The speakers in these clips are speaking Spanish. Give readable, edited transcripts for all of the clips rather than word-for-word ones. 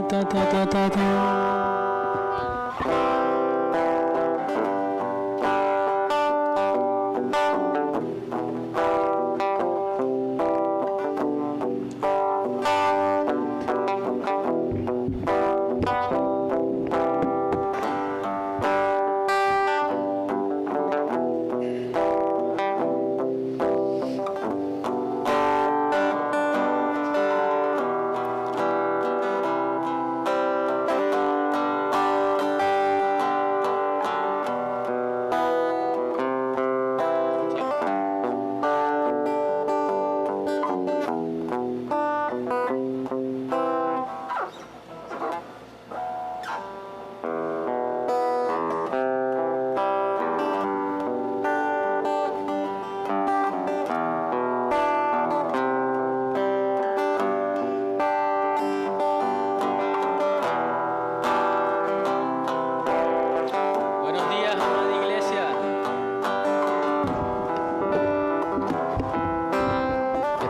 Ta, ta, ta, ta, ta.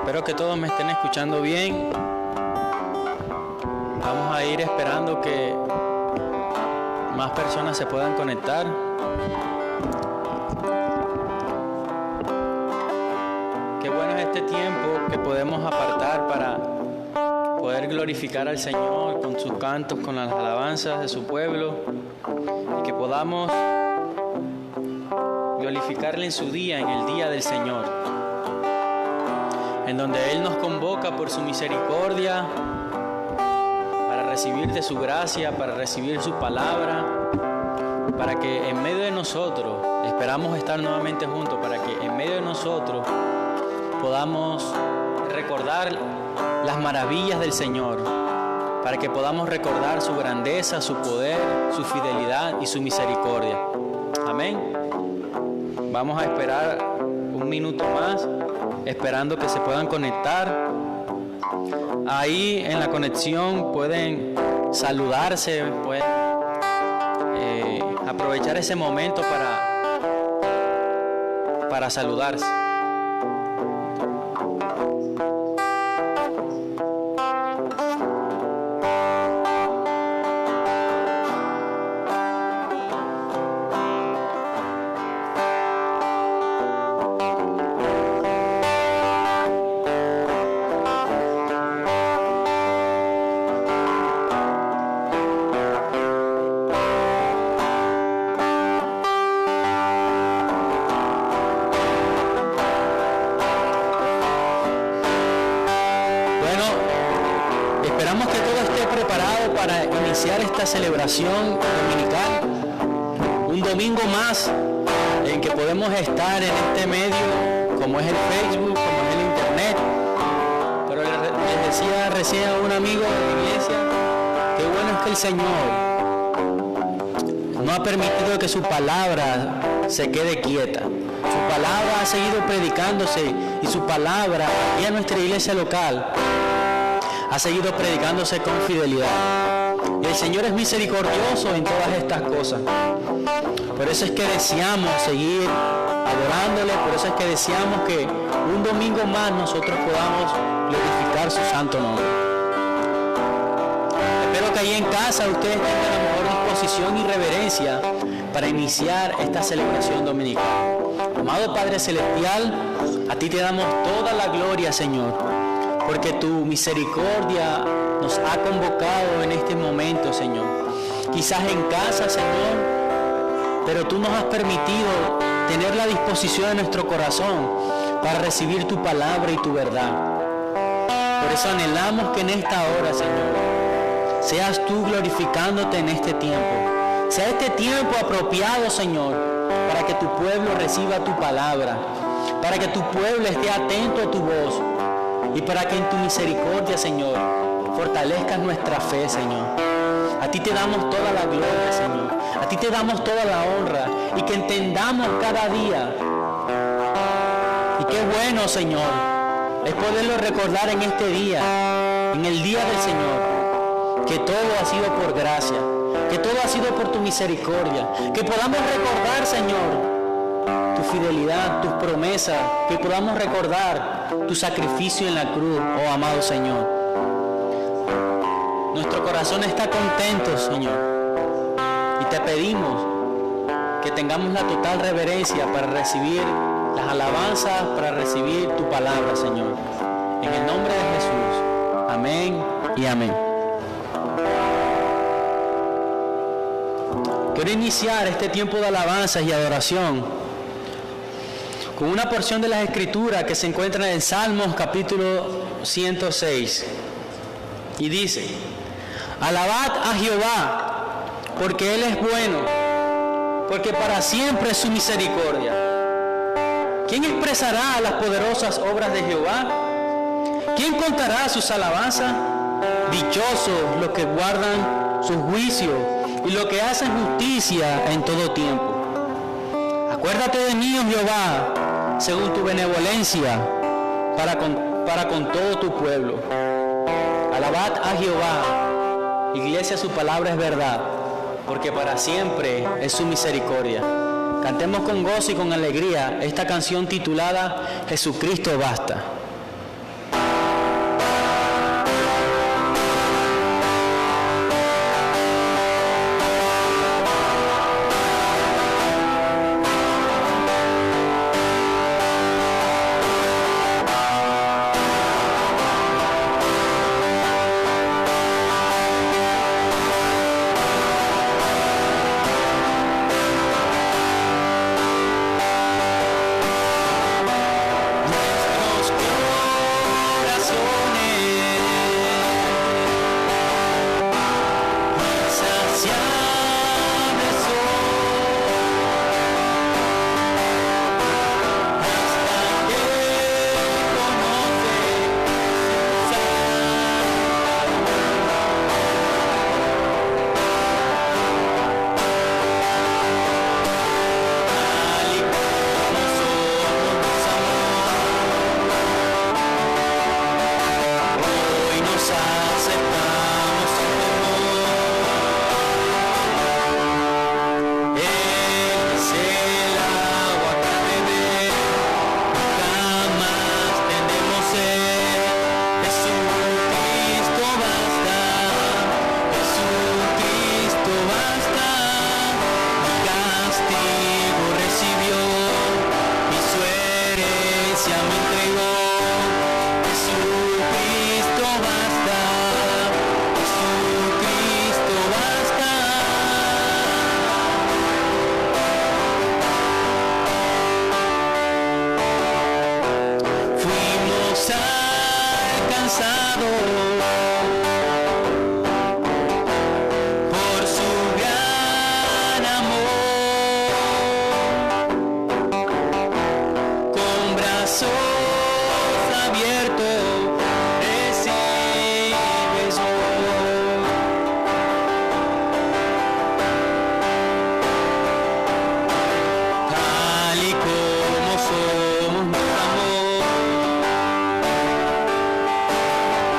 Espero que todos me estén escuchando bien. Vamos a ir esperando que más personas se puedan conectar. Qué bueno es este tiempo que podemos apartar para poder glorificar al Señor con sus cantos, con las alabanzas de su pueblo, y que podamos glorificarle en su día, en el día del Señor, en donde Él nos convoca por su misericordia para recibir de su gracia, para recibir su palabra, para que en medio de nosotros, esperamos estar nuevamente juntos, para que en medio de nosotros podamos recordar las maravillas del Señor, para que podamos recordar su grandeza, su poder, su fidelidad y su misericordia. Amén. Vamos a esperar un minuto más, esperando que se puedan conectar. Ahí en la conexión pueden saludarse, pueden aprovechar ese momento para saludarse. Esperamos que todo esté preparado para iniciar esta celebración dominical. Un domingo más en que podemos estar en este medio, como es el Facebook, como es el Internet. Pero les decía recién a un amigo de la iglesia, qué bueno es que el Señor no ha permitido que su palabra se quede quieta. Su palabra ha seguido predicándose y su palabra, aquí en nuestra iglesia local, ha seguido predicándose con fidelidad. Y el Señor es misericordioso en todas estas cosas. Por eso es que deseamos seguir adorándole, por eso es que deseamos que un domingo más nosotros podamos glorificar su santo nombre. Espero que ahí en casa ustedes tengan la mejor disposición y reverencia para iniciar esta celebración dominical. Amado Padre Celestial, a ti te damos toda la gloria, Señor, porque tu misericordia nos ha convocado en este momento, Señor. Quizás en casa, Señor, pero tú nos has permitido tener la disposición de nuestro corazón para recibir tu palabra y tu verdad. Por eso anhelamos que en esta hora, Señor, seas tú glorificándote en este tiempo. Sea este tiempo apropiado, Señor, para que tu pueblo reciba tu palabra, para que tu pueblo esté atento a tu voz, y para que en tu misericordia, Señor, fortalezcas nuestra fe, Señor. A ti te damos toda la gloria, Señor. A ti te damos toda la honra. Y que entendamos cada día. Y qué bueno, Señor, es poderlo recordar en este día, en el día del Señor, que todo ha sido por gracia, que todo ha sido por tu misericordia. Que podamos recordar, Señor, tu fidelidad, tus promesas, que podamos recordar tu sacrificio en la cruz, oh amado Señor. Nuestro corazón está contento, Señor. Y te pedimos que tengamos la total reverencia para recibir las alabanzas, para recibir tu palabra, Señor. En el nombre de Jesús. Amén y amén. Quiero iniciar este tiempo de alabanzas y adoración con una porción de las Escrituras que se encuentra en Salmos capítulo 106. Y dice: alabad a Jehová, porque Él es bueno, porque para siempre es su misericordia. ¿Quién expresará las poderosas obras de Jehová? ¿Quién contará sus alabanzas? Dichosos los que guardan sus juicios y los que hacen justicia en todo tiempo. Acuérdate de mí, oh Jehová, según tu benevolencia, para con todo tu pueblo. Alabad a Jehová, iglesia, su palabra es verdad, porque para siempre es su misericordia. Cantemos con gozo y con alegría esta canción titulada Jesucristo basta.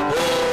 Oh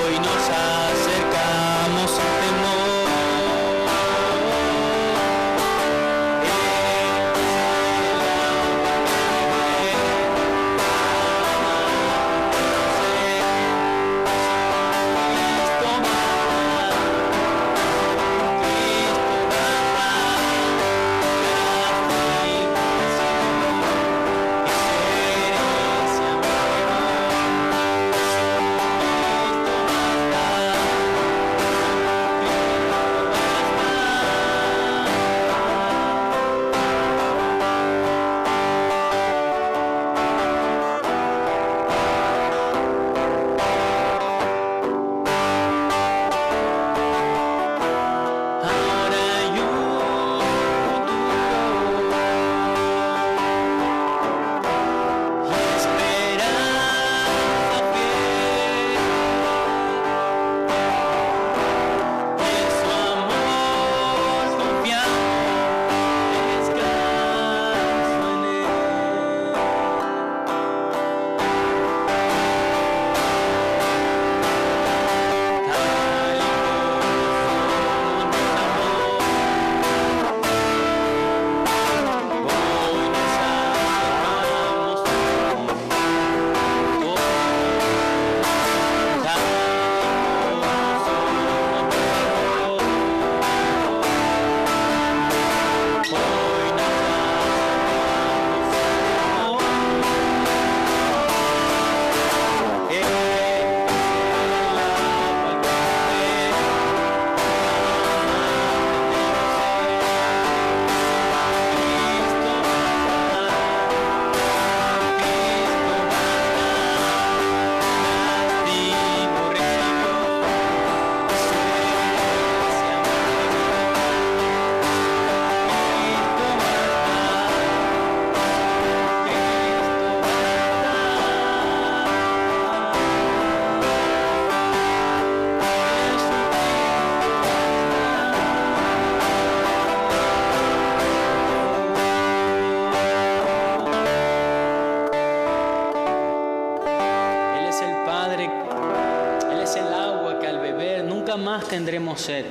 es el agua que al beber nunca más tendremos sed.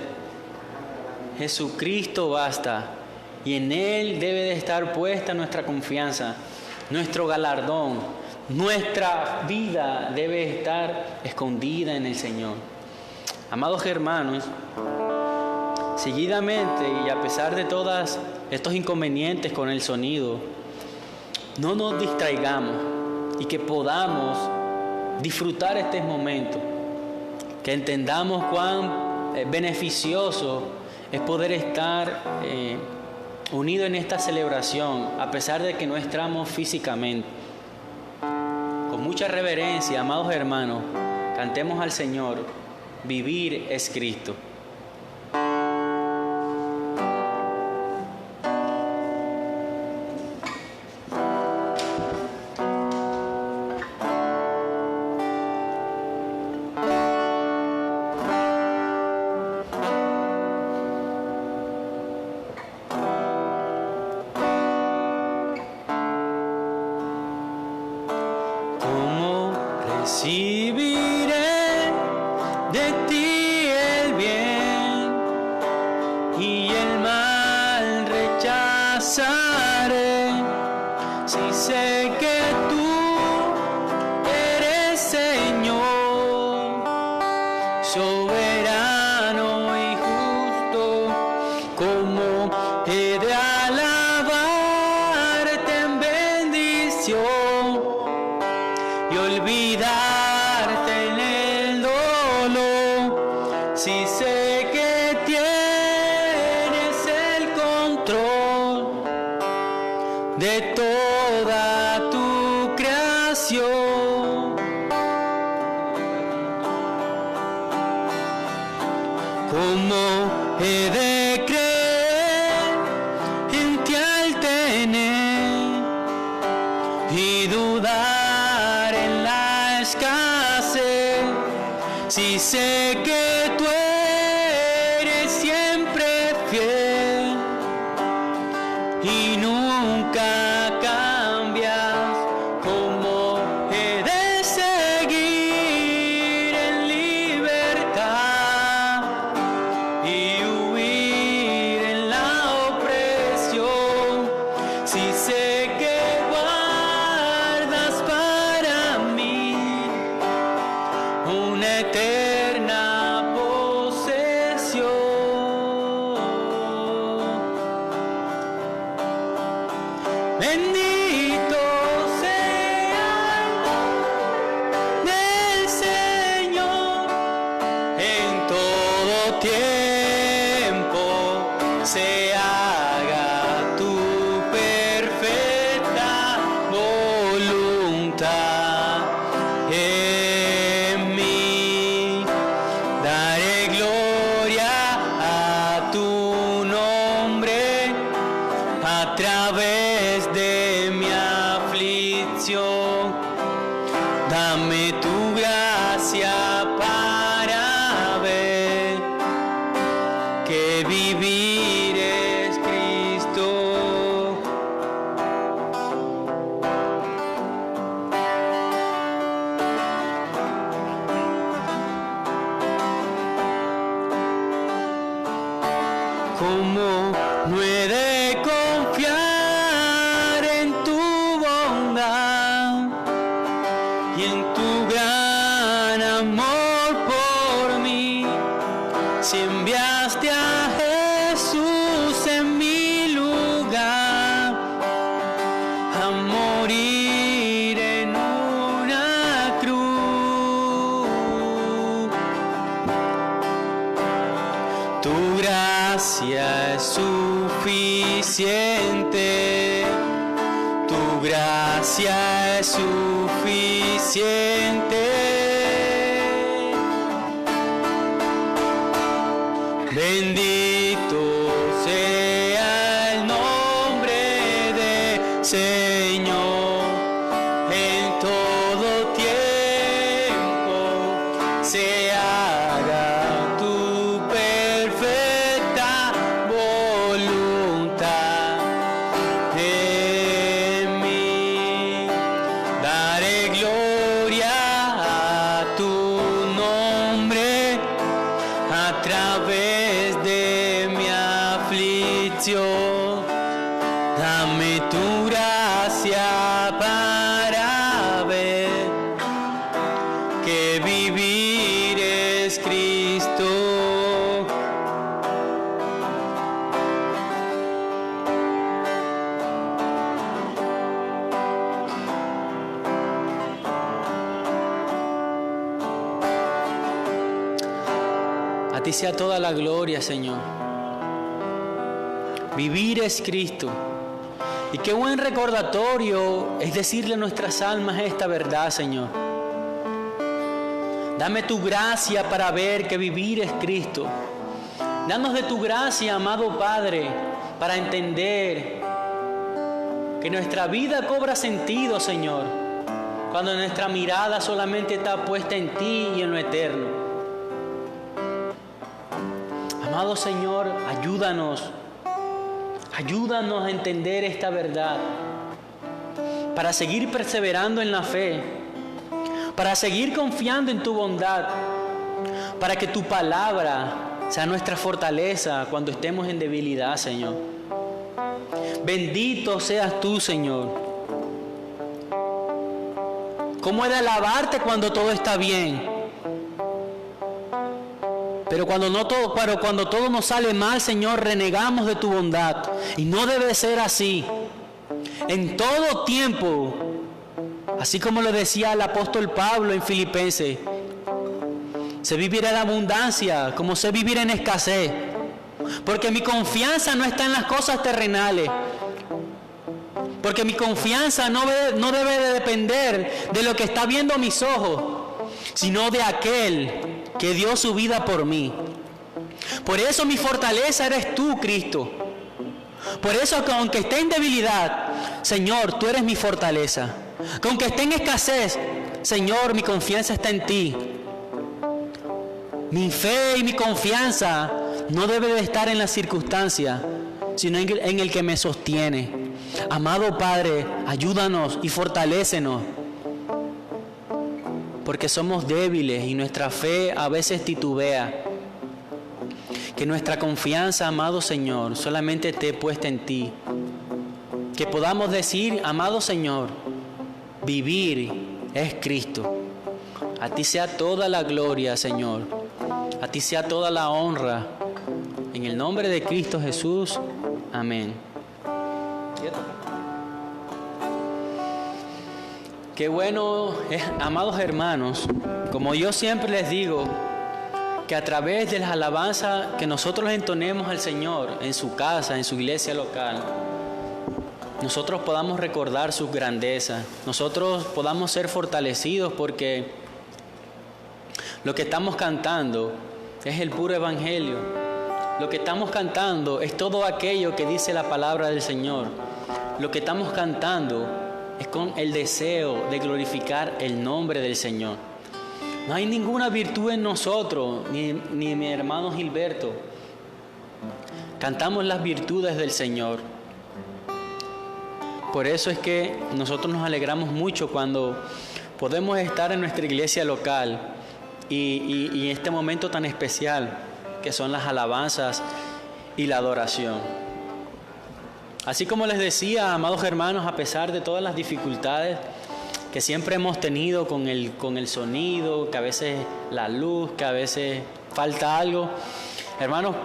Jesucristo basta, y en Él debe de estar puesta nuestra confianza, nuestro galardón, nuestra vida debe estar escondida en el Señor. Amados hermanos, seguidamente y a pesar de todos estos inconvenientes con el sonido, no nos distraigamos y que podamos disfrutar este momento, que entendamos cuán beneficioso es poder estar unidos en esta celebración, a pesar de que no estamos físicamente. Con mucha reverencia, amados hermanos, cantemos al Señor, vivir es Cristo. Recibiré de ti el bien y el mal rechazaré, si sé que tú eres Señor, soberano y justo. Como he de alabarte en bendición y olvidarte en el dolor, si sé que tienes el control de toda tu creación. ¿Cómo he de creer en ti al tener y dudar en la escasez, si sé que tú eres siempre fiel y nunca cambias? ¿Cómo he de seguir en libertad y huir en la opresión, si sé que una eterna posesión? Bendito sea el nombre del Señor, en todo tiempo se haga tu perfecta voluntad. Daré gloria a tu nombre a través de mi aflicción. Dame tu gracia para ver que vivir es Cristo. ¿Cómo no he de confiar en tu bondad y en tu gran amor por mí, si enviaste a Jesús en mi lugar a morir en una cruz? Tu gracia es suficiente, tu gracia es suficiente. Bendito sea el nombre del Señor, en todo tiempo se haga tu perfecta voluntad en mí. Daré gloria a tu nombre a través de mi aflicción. Dame tu gracia para ver que vivir es Cristo. A ti sea toda la gloria, Señor. Vivir es Cristo. Y qué buen recordatorio es decirle a nuestras almas esta verdad, Señor. Dame tu gracia para ver que vivir es Cristo. Danos de tu gracia, amado Padre, para entender que nuestra vida cobra sentido, Señor, cuando nuestra mirada solamente está puesta en ti y en lo eterno. Amado Señor, ayúdanos a entender esta verdad, para seguir perseverando en la fe, para seguir confiando en tu bondad, para que tu palabra sea nuestra fortaleza cuando estemos en debilidad, Señor. Bendito seas tú, Señor. ¿Cómo he de alabarte cuando todo está bien? Pero cuando todo nos sale mal, Señor, renegamos de tu bondad. Y no debe ser así. En todo tiempo, así como lo decía el apóstol Pablo en Filipenses, sé vivir en abundancia como sé vivir en escasez. Porque mi confianza no está en las cosas terrenales. Porque mi confianza no debe de depender de lo que está viendo mis ojos, sino de aquel que dio su vida por mí. Por eso mi fortaleza eres tú, Cristo. Por eso que aunque esté en debilidad, Señor, tú eres mi fortaleza. Que aunque esté en escasez, Señor, mi confianza está en ti. Mi fe y mi confianza no debe de estar en las circunstancias, sino en el que me sostiene. Amado Padre, ayúdanos y fortalécenos, porque somos débiles y nuestra fe a veces titubea. Que nuestra confianza, amado Señor, solamente esté puesta en ti. Que podamos decir, amado Señor, vivir es Cristo. A ti sea toda la gloria, Señor. A ti sea toda la honra. En el nombre de Cristo Jesús. Amén. Qué bueno es, amados hermanos, como yo siempre les digo, que a través de las alabanzas que nosotros entonemos al Señor en su casa, en su iglesia local, nosotros podamos recordar sus grandezas, nosotros podamos ser fortalecidos, porque lo que estamos cantando es el puro evangelio. Lo que estamos cantando es todo aquello que dice la palabra del Señor. Lo que estamos cantando es con el deseo de glorificar el nombre del Señor. No hay ninguna virtud en nosotros, ni mi hermano Gilberto. Cantamos las virtudes del Señor. Por eso es que nosotros nos alegramos mucho cuando podemos estar en nuestra iglesia local y este momento tan especial que son las alabanzas y la adoración. Así como les decía, amados hermanos, a pesar de todas las dificultades que siempre hemos tenido con el sonido, que a veces la luz, que a veces falta algo, hermanos,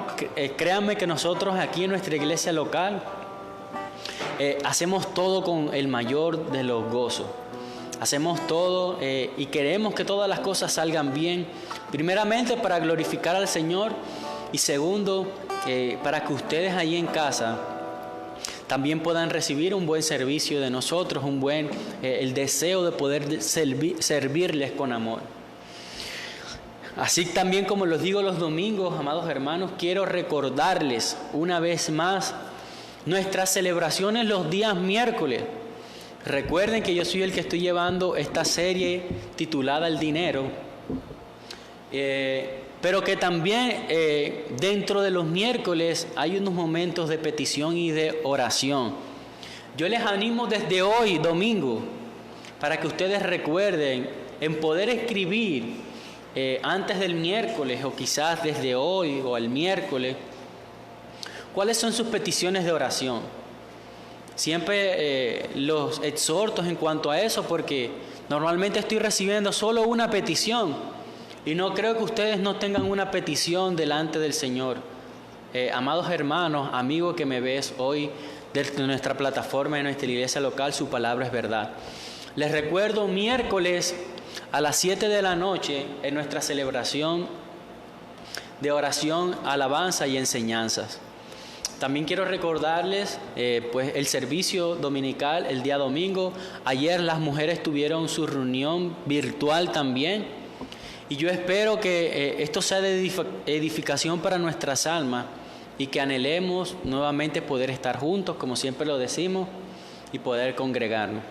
créanme que nosotros aquí en nuestra iglesia local hacemos todo con el mayor de los gozos. Hacemos todo y queremos que todas las cosas salgan bien, primeramente para glorificar al Señor y segundo, para que ustedes ahí en casa también puedan recibir un buen servicio de nosotros, el deseo de poder servirles con amor. Así también como los digo los domingos, amados hermanos, quiero recordarles una vez más nuestras celebraciones los días miércoles. Recuerden que yo soy el que estoy llevando esta serie titulada El Dinero, pero que también dentro de los miércoles hay unos momentos de petición y de oración. Yo les animo desde hoy, domingo, para que ustedes recuerden en poder escribir antes del miércoles o quizás desde hoy o el miércoles, ¿cuáles son sus peticiones de oración? Siempre los exhorto en cuanto a eso, porque normalmente estoy recibiendo solo una petición y no creo que ustedes no tengan una petición delante del Señor. Amados hermanos, amigo que me ves hoy desde nuestra plataforma de nuestra iglesia local, su palabra es verdad. Les recuerdo miércoles a las 7 de la noche en nuestra celebración de oración, alabanza y enseñanzas. También quiero recordarles pues el servicio dominical el día domingo. Ayer las mujeres tuvieron su reunión virtual también. Y yo espero que esto sea de edificación para nuestras almas y que anhelemos nuevamente poder estar juntos, como siempre lo decimos, y poder congregarnos.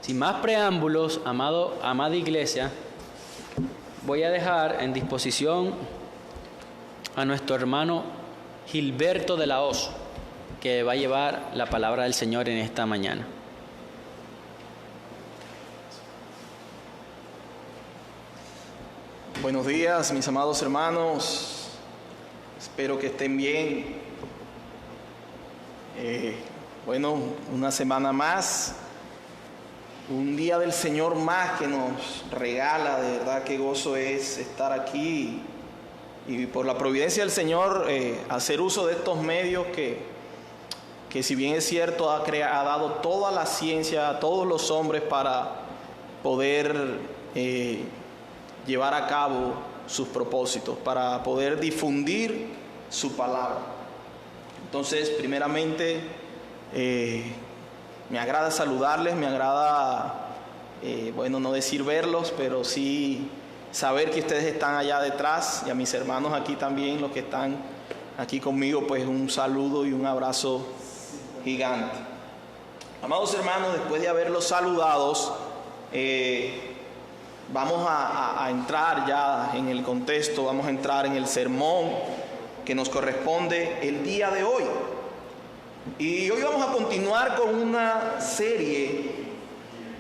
Sin más preámbulos, amada iglesia, voy a dejar en disposición a nuestro hermano Gilberto de la Hoz, que va a llevar la palabra del Señor en esta mañana. Buenos días, mis amados hermanos. Espero que estén bien. Una semana más, un día del Señor más que nos regala. De verdad qué gozo es estar aquí y por la providencia del Señor hacer uso de estos medios que si bien es cierto ha dado toda la ciencia a todos los hombres para poder llevar a cabo sus propósitos, para poder difundir su palabra. Entonces, primeramente, me agrada saludarles, me agrada, no decir verlos, pero sí saber que ustedes están allá detrás, y a mis hermanos aquí también, los que están aquí conmigo, pues un saludo y un abrazo gigante. Amados hermanos, después de haberlos saludados, vamos a entrar ya en el contexto, vamos a entrar en el sermón que nos corresponde el día de hoy. Y hoy vamos a continuar con una serie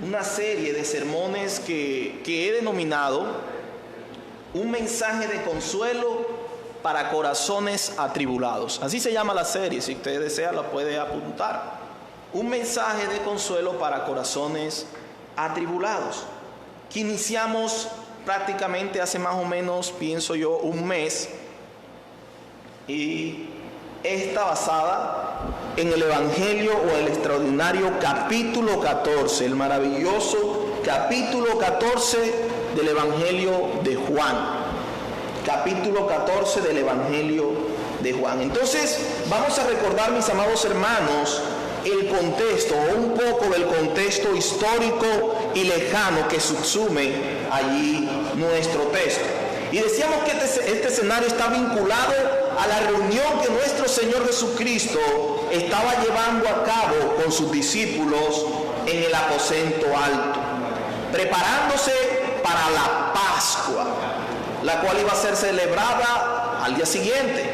de sermones que he denominado Un mensaje de consuelo para corazones atribulados. Así se llama la serie, si usted desea la puede apuntar. Un mensaje de consuelo para corazones atribulados, que iniciamos prácticamente hace más o menos, pienso yo, un mes, y está basada en el Evangelio o el extraordinario capítulo 14, el maravilloso capítulo 14 del Evangelio de Juan. Capítulo 14 del Evangelio de Juan. Entonces, vamos a recordar, mis amados hermanos, el contexto, o un poco del contexto histórico y lejano que subsume allí nuestro texto. Y decíamos que este escenario está vinculado a la reunión que nuestro Señor Jesucristo estaba llevando a cabo con sus discípulos en el aposento alto, preparándose para la Pascua, la cual iba a ser celebrada al día siguiente.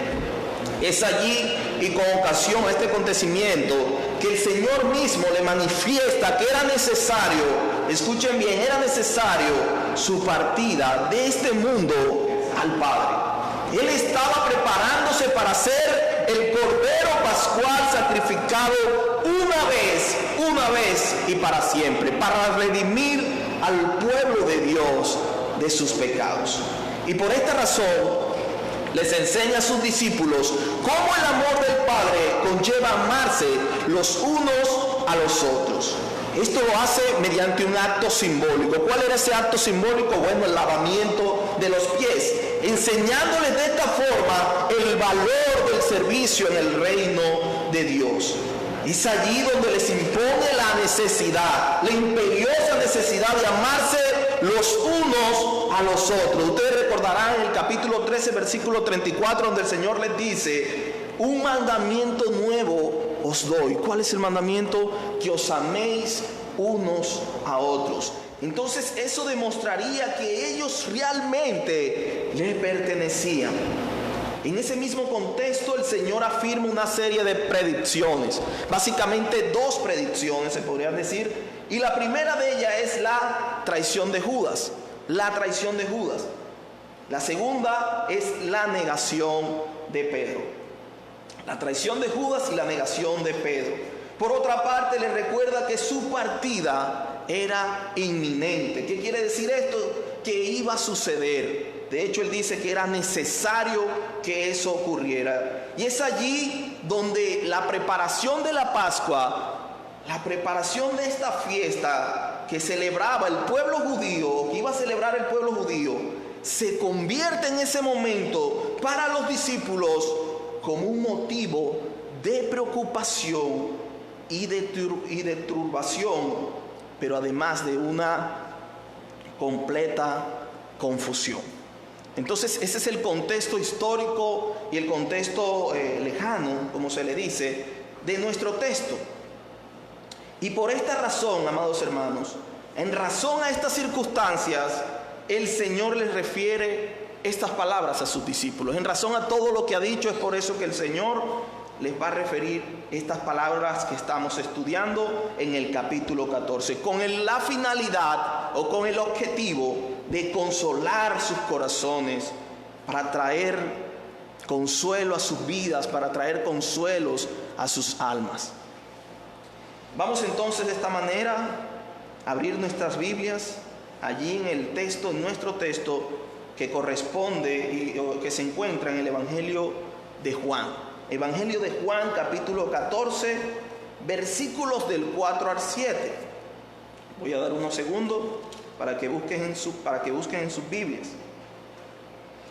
Es allí y con ocasión a este acontecimiento que el Señor mismo le manifiesta que era necesario, escuchen bien, era necesario su partida de este mundo al Padre. Él estaba preparándose para ser el Cordero Pascual sacrificado una vez y para siempre, para redimir al pueblo de Dios de sus pecados. Y por esta razón les enseña a sus discípulos cómo el amor del Padre conlleva amarse los unos a los otros. Esto lo hace mediante un acto simbólico. ¿Cuál era ese acto simbólico? Bueno, el lavamiento de los pies, enseñándoles de esta forma el valor del servicio en el reino de Dios. Es allí donde les impone la necesidad, la imperiosa necesidad de amarse los unos a los otros. Ustedes recordarán en el capítulo 13, versículo 34, donde el Señor les dice: un mandamiento nuevo os doy. ¿Cuál es el mandamiento? Que os améis unos a otros. Entonces eso demostraría que ellos realmente le pertenecían. En ese mismo contexto el Señor afirma una serie de predicciones, básicamente dos predicciones se podrían decir, y la primera de ellas es la traición de Judas. la traición de Judas. La segunda es la negación de Pedro. La traición de Judas y la negación de Pedro. Por otra parte, le recuerda que su partida era inminente. ¿Qué quiere decir esto? Que iba a suceder. De hecho, él dice que era necesario que eso ocurriera. Y es allí donde la preparación de la Pascua, la preparación de esta fiesta que celebraba el pueblo judío, que iba a celebrar el pueblo judío, se convierte en ese momento para los discípulos como un motivo de preocupación y de turbación, pero además de una completa confusión. Entonces ese es el contexto histórico y el contexto lejano, como se le dice, de nuestro texto. Y por esta razón, amados hermanos, en razón a estas circunstancias, el Señor les refiere estas palabras a sus discípulos. En razón a todo lo que ha dicho, es por eso que el Señor les va a referir estas palabras que estamos estudiando en el capítulo 14, con la finalidad o con el objetivo de consolar sus corazones, para traer consuelo a sus vidas, para traer consuelos a sus almas. Vamos entonces de esta manera a abrir nuestras Biblias allí en el texto, en nuestro texto que corresponde o que se encuentra en el Evangelio de Juan. Evangelio de Juan, capítulo 14, versículos del 4 al 7. Voy a dar unos segundos para que busquen en sus Biblias.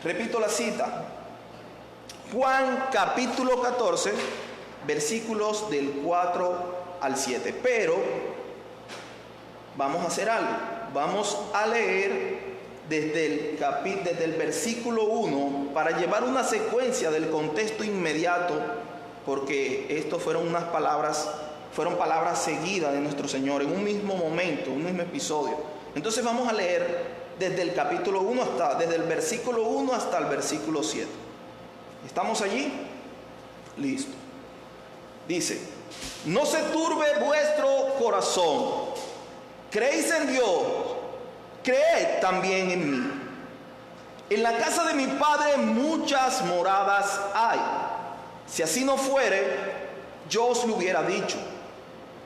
Repito la cita. Juan, capítulo 14, versículos del 4 al 7. Pero vamos a hacer algo. Vamos a leer desde el versículo 1 para llevar una secuencia del contexto inmediato, porque esto fueron palabras seguidas de nuestro Señor en un mismo momento, un mismo episodio. Entonces vamos a leer desde el capítulo 1 desde el versículo 1 hasta el versículo 7. ¿Estamos allí? Listo. Dice: no se turbe vuestro corazón. Creéis en Dios, creed también en mí. En la casa de mi Padre muchas moradas hay. Si así no fuere, yo os lo hubiera dicho.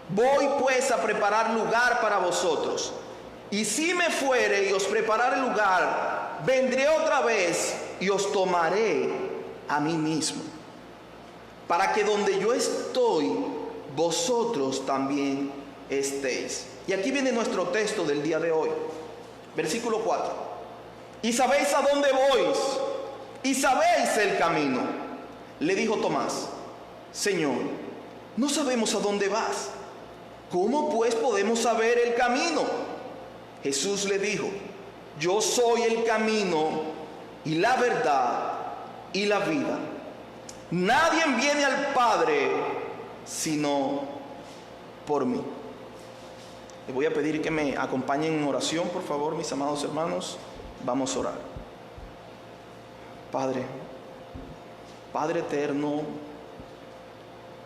Voy pues a preparar lugar para vosotros. Y si me fuere y os preparare lugar, vendré otra vez y os tomaré a mí mismo, para que donde yo estoy, vosotros también estéis. Y aquí viene nuestro texto del día de hoy. Versículo 4. Y sabéis a dónde vais, y sabéis el camino. Le dijo Tomás: Señor, no sabemos a dónde vas. ¿Cómo pues podemos saber el camino? Jesús le dijo: yo soy el camino y la verdad y la vida. Nadie viene al Padre sino por mí. Les voy a pedir que me acompañen en oración, por favor, mis amados hermanos. Vamos a orar. Padre eterno,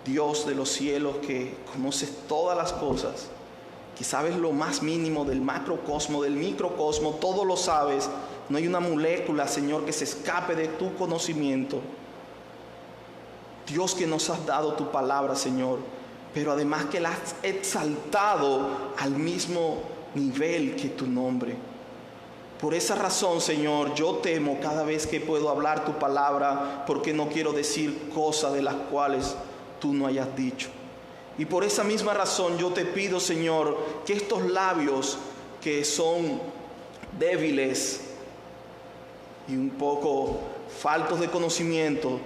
Dios de los cielos, que conoces todas las cosas, que sabes lo más mínimo del macrocosmo, del microcosmo, todo lo sabes. No hay una molécula, Señor, que se escape de tu conocimiento. Dios, que nos has dado tu palabra, Señor, pero además que la has exaltado al mismo nivel que tu nombre. Por esa razón, Señor, yo temo cada vez que puedo hablar tu palabra, porque no quiero decir cosas de las cuales tú no hayas dicho. Y por esa misma razón yo te pido, Señor, que estos labios que son débiles y un poco faltos de conocimiento,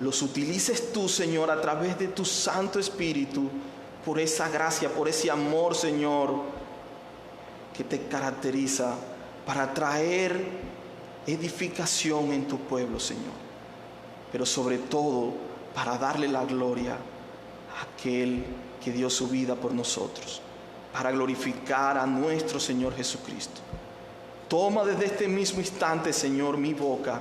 los utilices tú, Señor, a través de tu Santo Espíritu, por esa gracia, por ese amor, Señor, que te caracteriza, para traer edificación en tu pueblo, Señor. Pero sobre todo, para darle la gloria a aquel que dio su vida por nosotros, para glorificar a nuestro Señor Jesucristo. Toma desde este mismo instante, Señor, mi boca.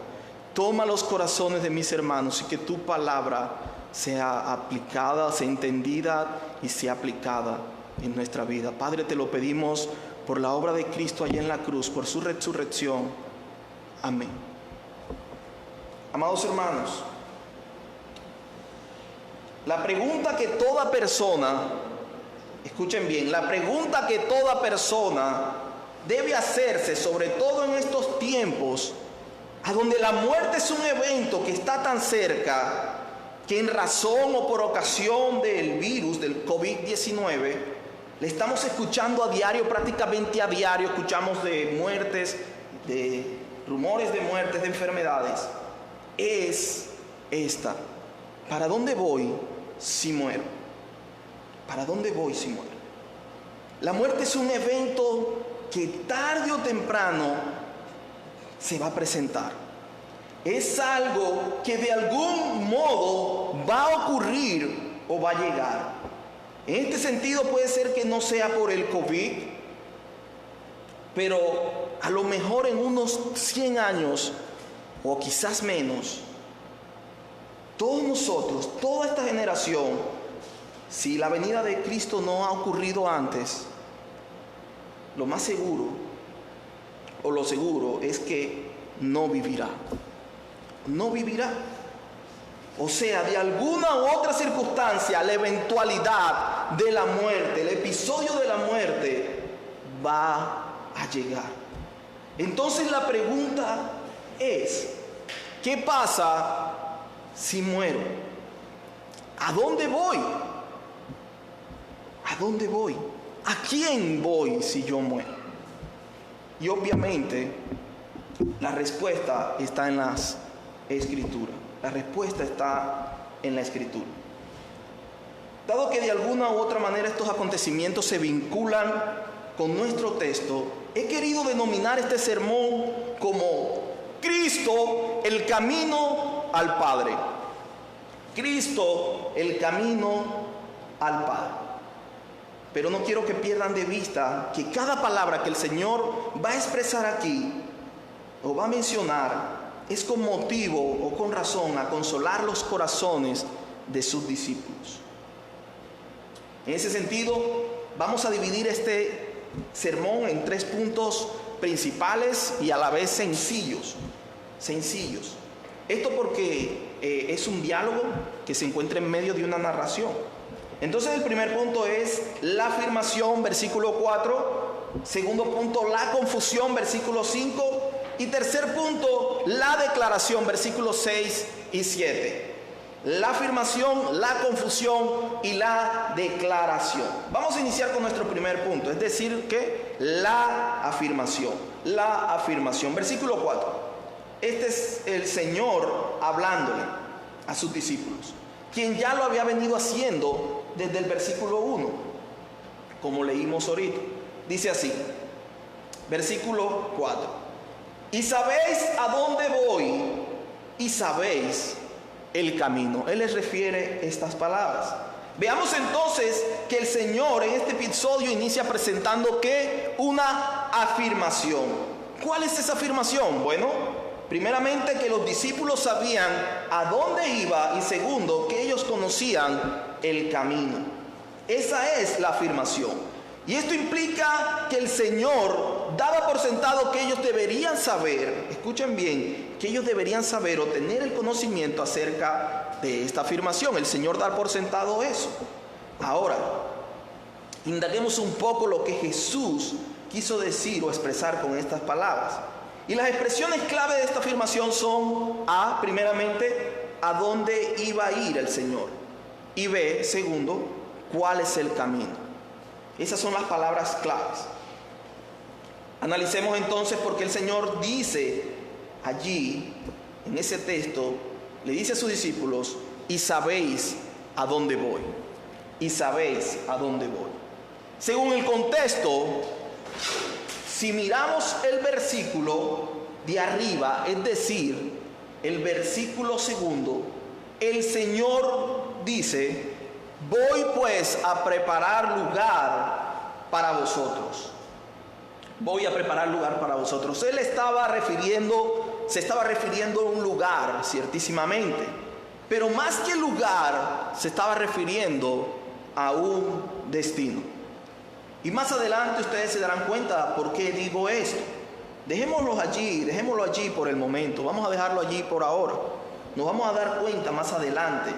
Toma los corazones de mis hermanos, y que tu palabra sea aplicada, sea entendida y sea aplicada en nuestra vida. Padre, te lo pedimos por la obra de Cristo allá en la cruz, por su resurrección. Amén. Amados hermanos, la pregunta que toda persona, escuchen bien, la pregunta que toda persona debe hacerse, sobre todo en estos tiempos, a donde la muerte es un evento que está tan cerca, que en razón o por ocasión del virus, del COVID-19, le estamos escuchando a diario, prácticamente a diario, escuchamos de muertes, de rumores de muertes, de enfermedades, es esta: ¿para dónde voy si muero? ¿Para dónde voy si muero? La muerte es un evento que tarde o temprano se va a presentar. Es algo que de algún modo va a ocurrir o va a llegar. En este sentido puede ser que no sea por el COVID, pero a lo mejor en unos 100 años o quizás menos, todos nosotros, toda esta generación, si la venida de Cristo no ha ocurrido antes, lo más seguro o lo seguro es que no vivirá. No vivirá. O sea, de alguna u otra circunstancia, la eventualidad de la muerte, el episodio de la muerte va a llegar. Entonces la pregunta es: ¿qué pasa si muero? ¿A dónde voy? ¿A dónde voy? ¿A quién voy si yo muero? Y obviamente la respuesta está en las Escrituras. La respuesta está en la Escritura. Dado que de alguna u otra manera estos acontecimientos se vinculan con nuestro texto, he querido denominar este sermón como Cristo, el camino al Padre. Cristo, el camino al Padre. Pero no quiero que pierdan de vista que cada palabra que el Señor va a expresar aquí o va a mencionar es con motivo o con razón a consolar los corazones de sus discípulos. En ese sentido, vamos a dividir este sermón en 3 puntos principales y a la vez sencillos. Esto porque es un diálogo que se encuentra en medio de una narración. Entonces el primer punto es la afirmación, versículo 4. Segundo punto, la confusión, versículo 5. Y tercer punto, la declaración, versículos 6 y 7. La afirmación, la confusión y la declaración. Vamos a iniciar con nuestro primer punto, es decir, que la afirmación. La afirmación. Versículo 4. Este es el Señor hablándole a sus discípulos, quien ya lo había venido haciendo desde el versículo 1, como leímos ahorita. Dice así, versículo 4. Y sabéis a dónde voy y sabéis el camino. Él les refiere estas palabras. Veamos entonces que el Señor en este episodio inicia presentando ¿qué? Una afirmación. ¿Cuál es esa afirmación? Bueno, primeramente que los discípulos sabían a dónde iba y segundo que ellos conocían el camino. Esa es la afirmación. Y esto implica que el Señor daba por sentado que ellos deberían saber, escuchen bien, que ellos deberían saber o tener el conocimiento acerca de esta afirmación. El Señor da por sentado eso. Ahora, indaguemos un poco lo que Jesús quiso decir o expresar con estas palabras. Y las expresiones clave de esta afirmación son A, primeramente, a dónde iba a ir el Señor. Y B, segundo, cuál es el camino. Esas son las palabras claves. Analicemos entonces por qué el Señor dice allí, en ese texto, le dice a sus discípulos, y sabéis a dónde voy. Y sabéis a dónde voy. Según el contexto, si miramos el versículo de arriba, es decir, el versículo segundo, el Señor dice, voy pues a preparar lugar para vosotros. Voy a preparar lugar para vosotros. Él se estaba refiriendo a un lugar, ciertísimamente. Pero más que lugar, se estaba refiriendo a un destino. Y más adelante ustedes se darán cuenta por qué digo esto. Dejémoslo allí por el momento. Vamos a dejarlo allí por ahora. Nos vamos a dar cuenta más adelante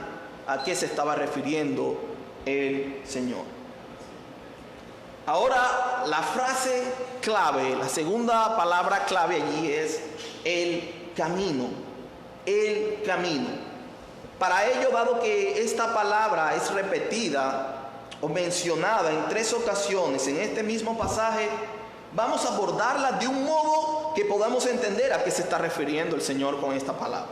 a qué se estaba refiriendo el Señor. Ahora, la frase clave, la segunda palabra clave allí es el camino. El camino. Para ello, dado que esta palabra es repetida o mencionada en 3 ocasiones en este mismo pasaje, vamos a abordarla de un modo que podamos entender a qué se está refiriendo el Señor con esta palabra.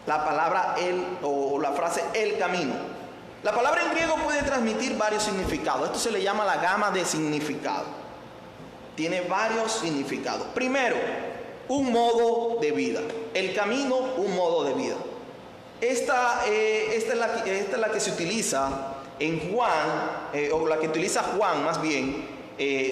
La palabra o la frase el camino. La palabra en griego puede transmitir varios significados. Esto se le llama la gama de significado. Tiene varios significados. Primero, un modo de vida. El camino, un modo de vida. Esta es la que se utiliza en Juan, o la que utiliza Juan más bien.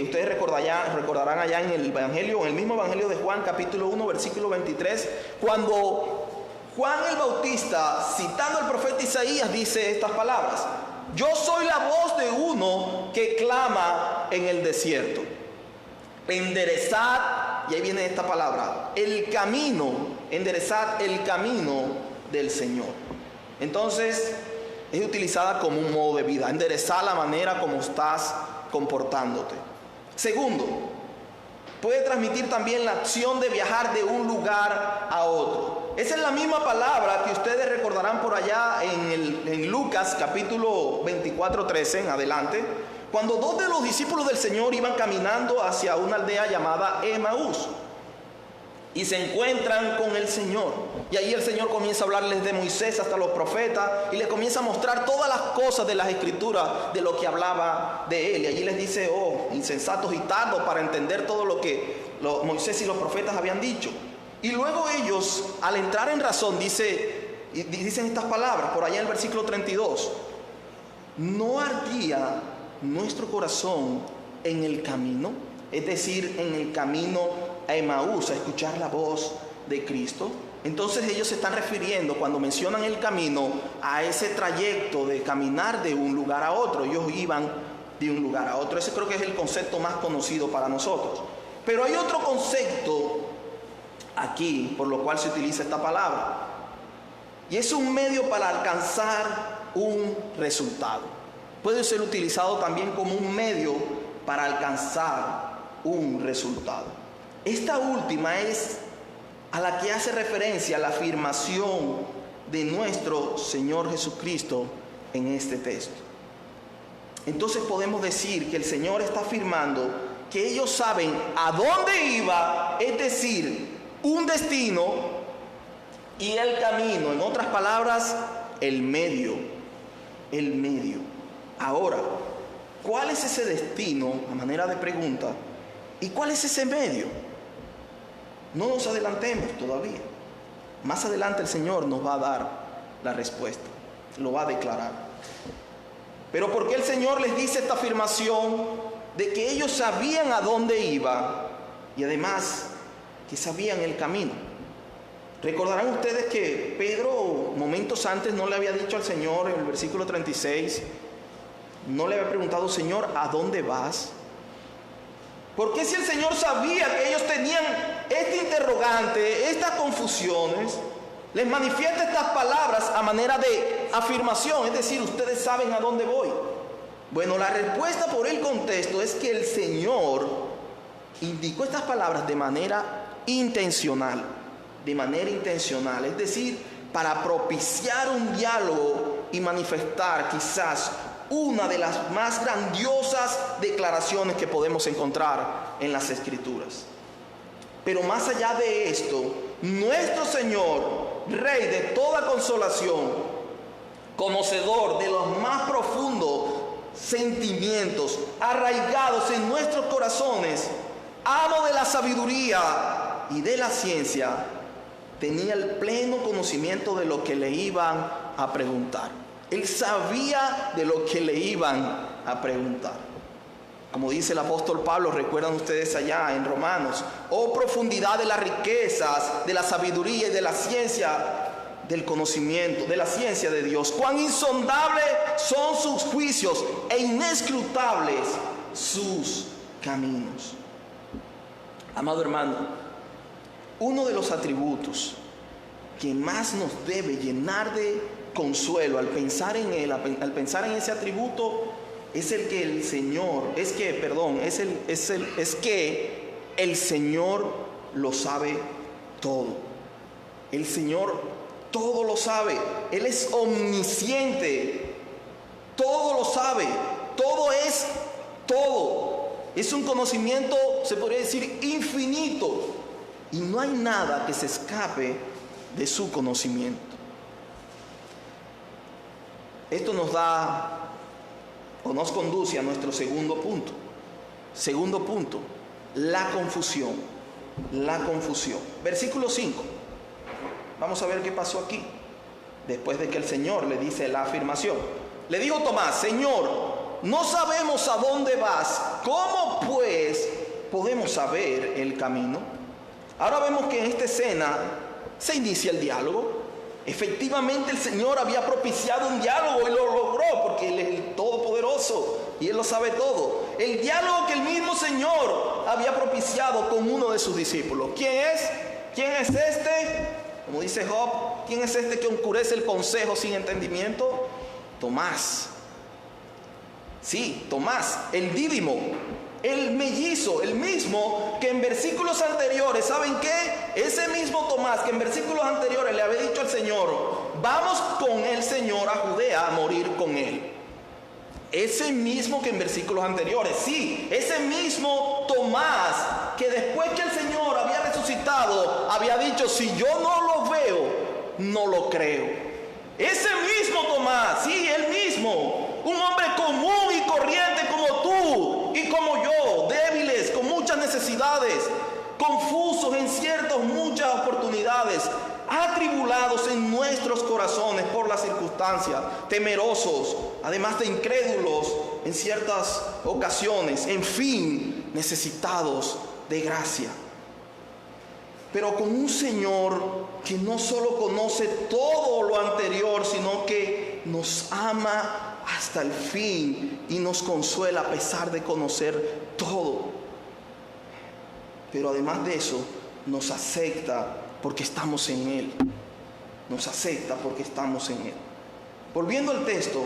Ustedes recordarán allá en el Evangelio, en el mismo Evangelio de Juan, capítulo 1, versículo 23, cuando Juan el Bautista, citando al profeta Isaías, dice estas palabras: yo soy la voz de uno que clama en el desierto. Enderezad, y ahí viene esta palabra, el camino, enderezad el camino del Señor. Entonces, es utilizada como un modo de vida, enderezar la manera como estás comportándote. Segundo, puede transmitir también la acción de viajar de un lugar a otro. Esa es la misma palabra que ustedes recordarán por allá en Lucas capítulo 24, 13 en adelante, cuando 2 de los discípulos del Señor iban caminando hacia una aldea llamada Emaús. Y se encuentran con el Señor. Y ahí el Señor comienza a hablarles de Moisés hasta los profetas. Y les comienza a mostrar todas las cosas de las escrituras, de lo que hablaba de él. Y allí les dice: oh, insensatos y tardos para entender todo lo que Moisés y los profetas habían dicho. Y luego ellos, al entrar en razón, dicen estas palabras, por allá en el versículo 32. ¿No ardía nuestro corazón en el camino? Es decir, en el camino a Emaús, a escuchar la voz de Cristo. Entonces ellos se están refiriendo, cuando mencionan el camino, a ese trayecto de caminar de un lugar a otro. Ellos iban de un lugar a otro. Ese creo que es el concepto más conocido para nosotros. Pero hay otro concepto aquí por lo cual se utiliza esta palabra, y es un medio para alcanzar un resultado. Puede ser utilizado también como un medio para alcanzar un resultado. Esta última es a la que hace referencia la afirmación de nuestro Señor Jesucristo en este texto. Entonces podemos decir que el Señor está afirmando que ellos saben a dónde iba, es decir, un destino, y el camino, en otras palabras, el medio. El medio. Ahora, ¿cuál es ese destino? A manera de pregunta. ¿Y cuál es ese medio? No nos adelantemos todavía. Más adelante el Señor nos va a dar la respuesta. Lo va a declarar. Pero ¿por qué el Señor les dice esta afirmación de que ellos sabían a dónde iba y además que sabían el camino? Recordarán ustedes que Pedro momentos antes no le había dicho al Señor en el versículo 36, no le había preguntado: Señor, ¿a dónde vas? ¿Por qué si el Señor sabía que ellos tenían este interrogante, estas confusiones, les manifiesta estas palabras a manera de afirmación? Es decir, ustedes saben a dónde voy. Bueno, la respuesta por el contexto es que el Señor indicó estas palabras de manera intencional, es decir, para propiciar un diálogo y manifestar quizás una de las más grandiosas declaraciones que podemos encontrar en las Escrituras. Pero más allá de esto, nuestro Señor, Rey de toda consolación, conocedor de los más profundos sentimientos arraigados en nuestros corazones, amo de la sabiduría y de la ciencia, tenía el pleno conocimiento de lo que le iban a preguntar. Él sabía de lo que le iban a preguntar. Como dice el apóstol Pablo, recuerdan ustedes allá en Romanos: oh profundidad de las riquezas, de la sabiduría y de la ciencia, del conocimiento, de la ciencia de Dios. Cuán insondables son sus juicios e inescrutables sus caminos. Amado hermano, uno de los atributos que más nos debe llenar de consuelo al pensar en él, al pensar en ese atributo, es el que el Señor, es que el Señor lo sabe todo. El Señor todo lo sabe. Él es omnisciente. Todo lo sabe. Todo es todo. Es un conocimiento, se podría decir, infinito. Y no hay nada que se escape de su conocimiento. Esto nos da o nos conduce a nuestro segundo punto. Segundo punto, la confusión. La confusión. Versículo 5. Vamos a ver qué pasó aquí. Después de que el Señor le dice la afirmación. Le dijo Tomás: Señor, no sabemos a dónde vas. ¿Cómo pues podemos saber el camino? Ahora vemos que en esta escena se inicia el diálogo. Efectivamente el Señor había propiciado un diálogo y lo logró porque Él es el Todopoderoso y Él lo sabe todo. El diálogo que el mismo Señor había propiciado con uno de sus discípulos. ¿Quién es? ¿Quién es este? Como dice Job, ¿quién es este que oscurece el consejo sin entendimiento? Tomás. Sí, Tomás, el dídimo, el mellizo, el mismo que en versículos anteriores, ¿saben qué? Ese mismo Tomás que en versículos anteriores le había dicho al Señor: vamos con el Señor a Judea a morir con Él. Ese mismo que en versículos anteriores, sí, ese mismo Tomás que después que el Señor había resucitado, había dicho: si yo no lo veo, no lo creo. Ese mismo Tomás, sí, él mismo, un hombre común y corriente como tú y como yo, débiles, con muchas necesidades, confusos en muchas oportunidades, atribulados en nuestros corazones por las circunstancias, temerosos, además de incrédulos en ciertas ocasiones, en fin, necesitados de gracia. Pero con un Señor que no solo conoce todo lo anterior, sino que nos ama hasta el fin y nos consuela a pesar de conocer todo. Pero además de eso, nos acepta porque estamos en Él. Nos acepta porque estamos en Él. Volviendo al texto,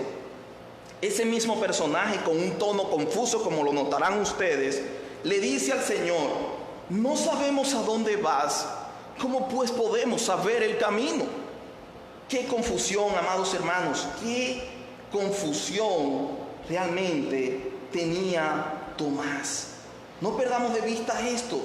ese mismo personaje con un tono confuso, como lo notarán ustedes, le dice al Señor: no sabemos a dónde vas, ¿cómo pues podemos saber el camino? Qué confusión, amados hermanos, qué confusión realmente tenía Tomás. No perdamos de vista esto.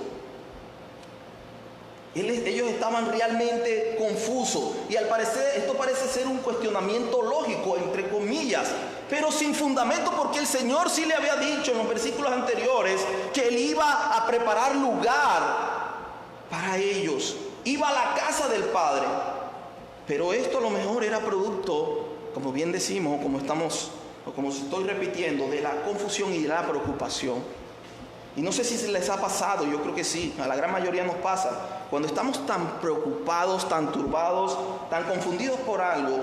Ellos estaban realmente confusos y al parecer esto parece ser un cuestionamiento lógico, entre comillas, pero sin fundamento, porque el Señor sí le había dicho en los versículos anteriores que Él iba a preparar lugar para ellos, iba a la casa del Padre. Pero esto a lo mejor era producto, como bien decimos, como estoy repitiendo, de la confusión y de la preocupación. Y no sé si se les ha pasado, yo creo que sí, a la gran mayoría nos pasa. Cuando estamos tan preocupados, tan turbados, tan confundidos por algo,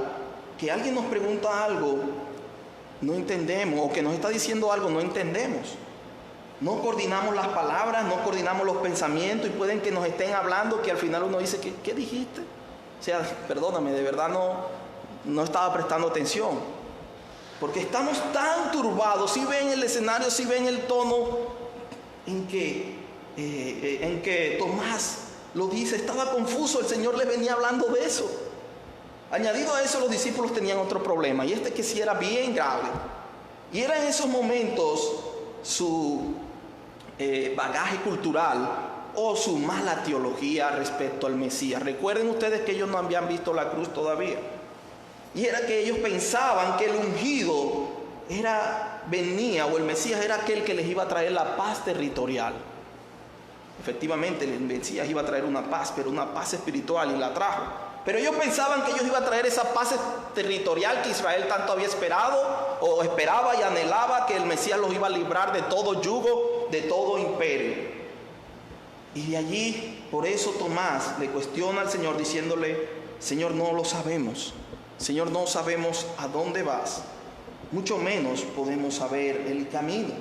que alguien nos pregunta algo, no entendemos, o que nos está diciendo algo, no entendemos. No coordinamos las palabras, no coordinamos los pensamientos, y pueden que nos estén hablando que al final uno dice: ¿qué dijiste? O sea, perdóname, de verdad no estaba prestando atención. Porque estamos tan turbados, si ven el escenario, si ven el tono en que Tomás lo dice, estaba confuso, el Señor le venía hablando de eso. Añadido a eso, los discípulos tenían otro problema, y que sí era bien grave. Y era en esos momentos su bagaje cultural o su mala teología respecto al Mesías. Recuerden ustedes que ellos no habían visto la cruz todavía. Y era que ellos pensaban que el ungido venía, o el Mesías era aquel que les iba a traer la paz territorial. Efectivamente, el Mesías iba a traer una paz, pero una paz espiritual, y la trajo. Pero ellos pensaban que ellos iban a traer esa paz territorial que Israel tanto había esperado, o esperaba y anhelaba, que el Mesías los iba a librar de todo yugo, de todo imperio. Y de allí, por eso Tomás le cuestiona al Señor diciéndole: Señor, no lo sabemos. Señor, no sabemos a dónde vas. Mucho menos podemos saber el camino.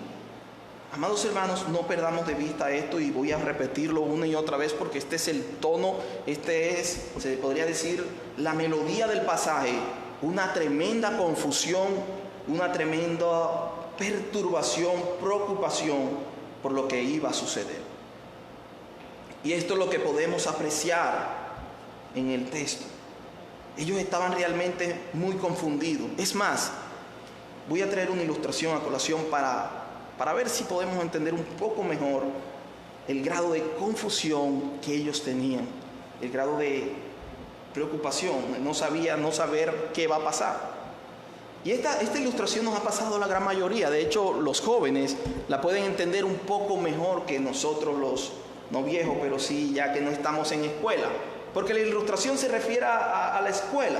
Amados hermanos, no perdamos de vista esto, y voy a repetirlo una y otra vez porque este es el tono, este es, se podría decir, la melodía del pasaje. Una tremenda confusión, una tremenda perturbación, preocupación por lo que iba a suceder. Y esto es lo que podemos apreciar en el texto. Ellos estaban realmente muy confundidos. Es más, voy a traer una ilustración a colación para ver si podemos entender un poco mejor el grado de confusión que ellos tenían, el grado de preocupación, no saber qué va a pasar. Y esta ilustración nos ha pasado a la gran mayoría. De hecho, los jóvenes la pueden entender un poco mejor que nosotros, los no viejos, pero sí ya que no estamos en escuela, porque la ilustración se refiere a la escuela.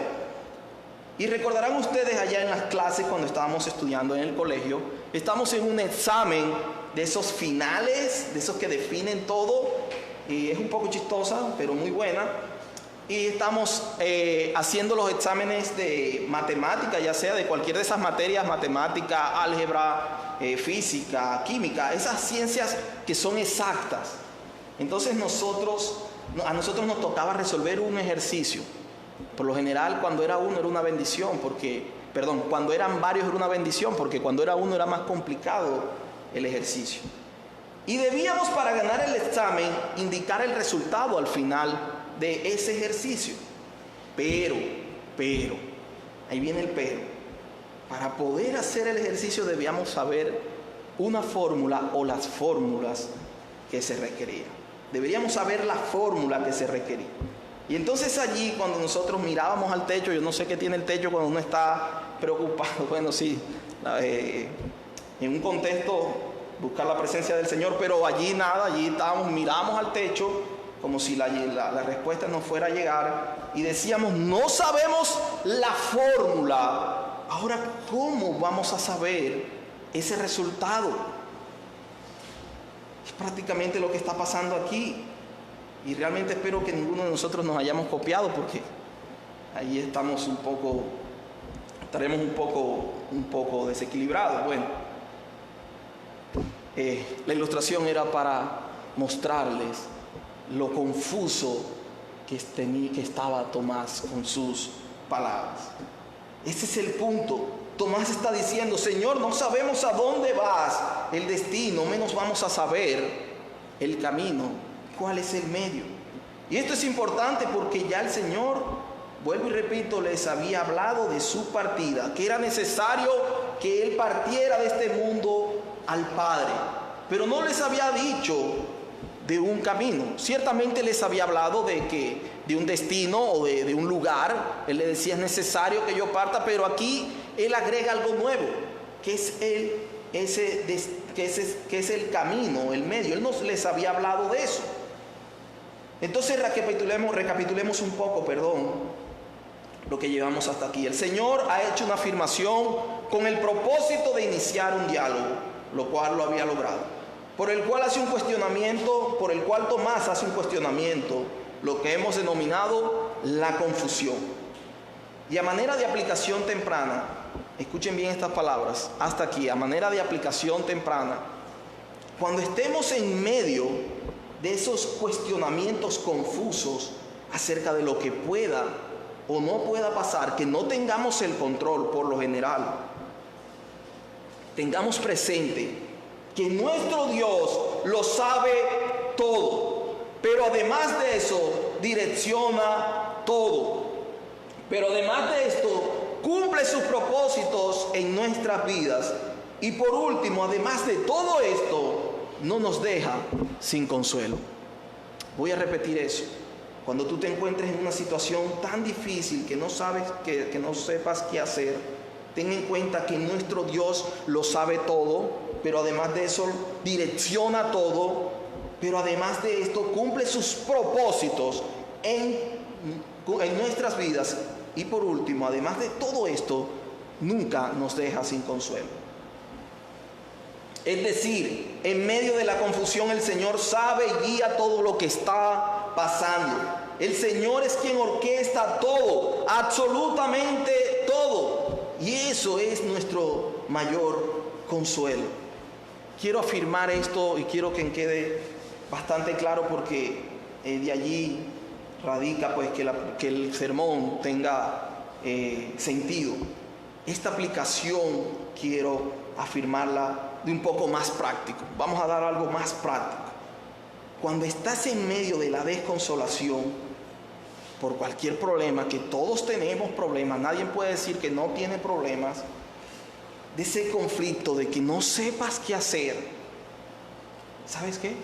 Y recordarán ustedes allá en las clases cuando estábamos estudiando en el colegio, estamos en un examen de esos finales, de esos que definen todo, y es un poco chistosa, pero muy buena. Y estamos haciendo los exámenes de matemática, ya sea de cualquier de esas materias, matemática, álgebra, física, química, esas ciencias que son exactas. Entonces a nosotros nos tocaba resolver un ejercicio. Por lo general, cuando era uno era una bendición, cuando eran varios era una bendición, porque cuando era uno era más complicado el ejercicio. Y debíamos, para ganar el examen, indicar el resultado al final de ese ejercicio. Pero, ahí viene el pero. Para poder hacer el ejercicio debíamos saber una fórmula o las fórmulas que se requerían. Deberíamos saber la fórmula que se requería. Y entonces allí, cuando nosotros mirábamos al techo, yo no sé qué tiene el techo cuando uno está preocupado, bueno, sí, en un contexto buscar la presencia del Señor, pero allí nada, allí estábamos, mirábamos al techo como si la respuesta no fuera a llegar, y decíamos, no sabemos la fórmula. Ahora, ¿cómo vamos a saber ese resultado? Es prácticamente lo que está pasando aquí. Y realmente espero que ninguno de nosotros nos hayamos copiado, porque ahí estaremos un poco desequilibrados. Bueno, la ilustración era para mostrarles lo confuso que estaba Tomás con sus palabras. Ese es el punto. Tomás está diciendo, Señor, no sabemos a dónde vas, el destino, menos vamos a saber el camino. ¿Cuál es el medio? Y esto es importante porque ya el Señor, vuelvo y repito, les había hablado de su partida, que era necesario que Él partiera de este mundo al Padre, pero no les había dicho de un camino. Ciertamente les había hablado de un destino o de un lugar. Él le decía, es necesario que yo parta, pero aquí Él agrega algo nuevo, que es el camino, el medio. Él no les había hablado de eso. Entonces recapitulemos un poco, lo que llevamos hasta aquí. El Señor ha hecho una afirmación con el propósito de iniciar un diálogo, lo cual lo había logrado, por el cual Tomás hace un cuestionamiento, lo que hemos denominado la confusión. Y a manera de aplicación temprana, escuchen bien estas palabras, hasta aquí, a manera de aplicación temprana, cuando estemos en medio de esos cuestionamientos confusos acerca de lo que pueda o no pueda pasar, que no tengamos el control por lo general, tengamos presente que nuestro Dios lo sabe todo, pero además de eso direcciona todo, pero además de esto cumple sus propósitos en nuestras vidas, y por último, además de todo esto, no nos deja sin consuelo. Voy a repetir eso. Cuando tú te encuentres en una situación tan difícil que no sepas qué hacer, ten en cuenta que nuestro Dios lo sabe todo, pero además de eso direcciona todo, pero además de esto cumple sus propósitos en nuestras vidas, y por último, además de todo esto, nunca nos deja sin consuelo. Es decir, en medio de la confusión el Señor sabe y guía todo lo que está pasando. El Señor es quien orquesta todo, absolutamente todo. Y eso es nuestro mayor consuelo. quiero afirmar esto y quiero que quede bastante claro porque de allí radica pues que el sermón tenga sentido. Esta aplicación quiero afirmarla de un poco más práctico. Vamos a dar algo más práctico. Cuando estás en medio de la desconsolación por cualquier problema, que todos tenemos problemas, nadie puede decir que no tiene problemas, de ese conflicto, de que no sepas qué hacer, ¿sabes qué?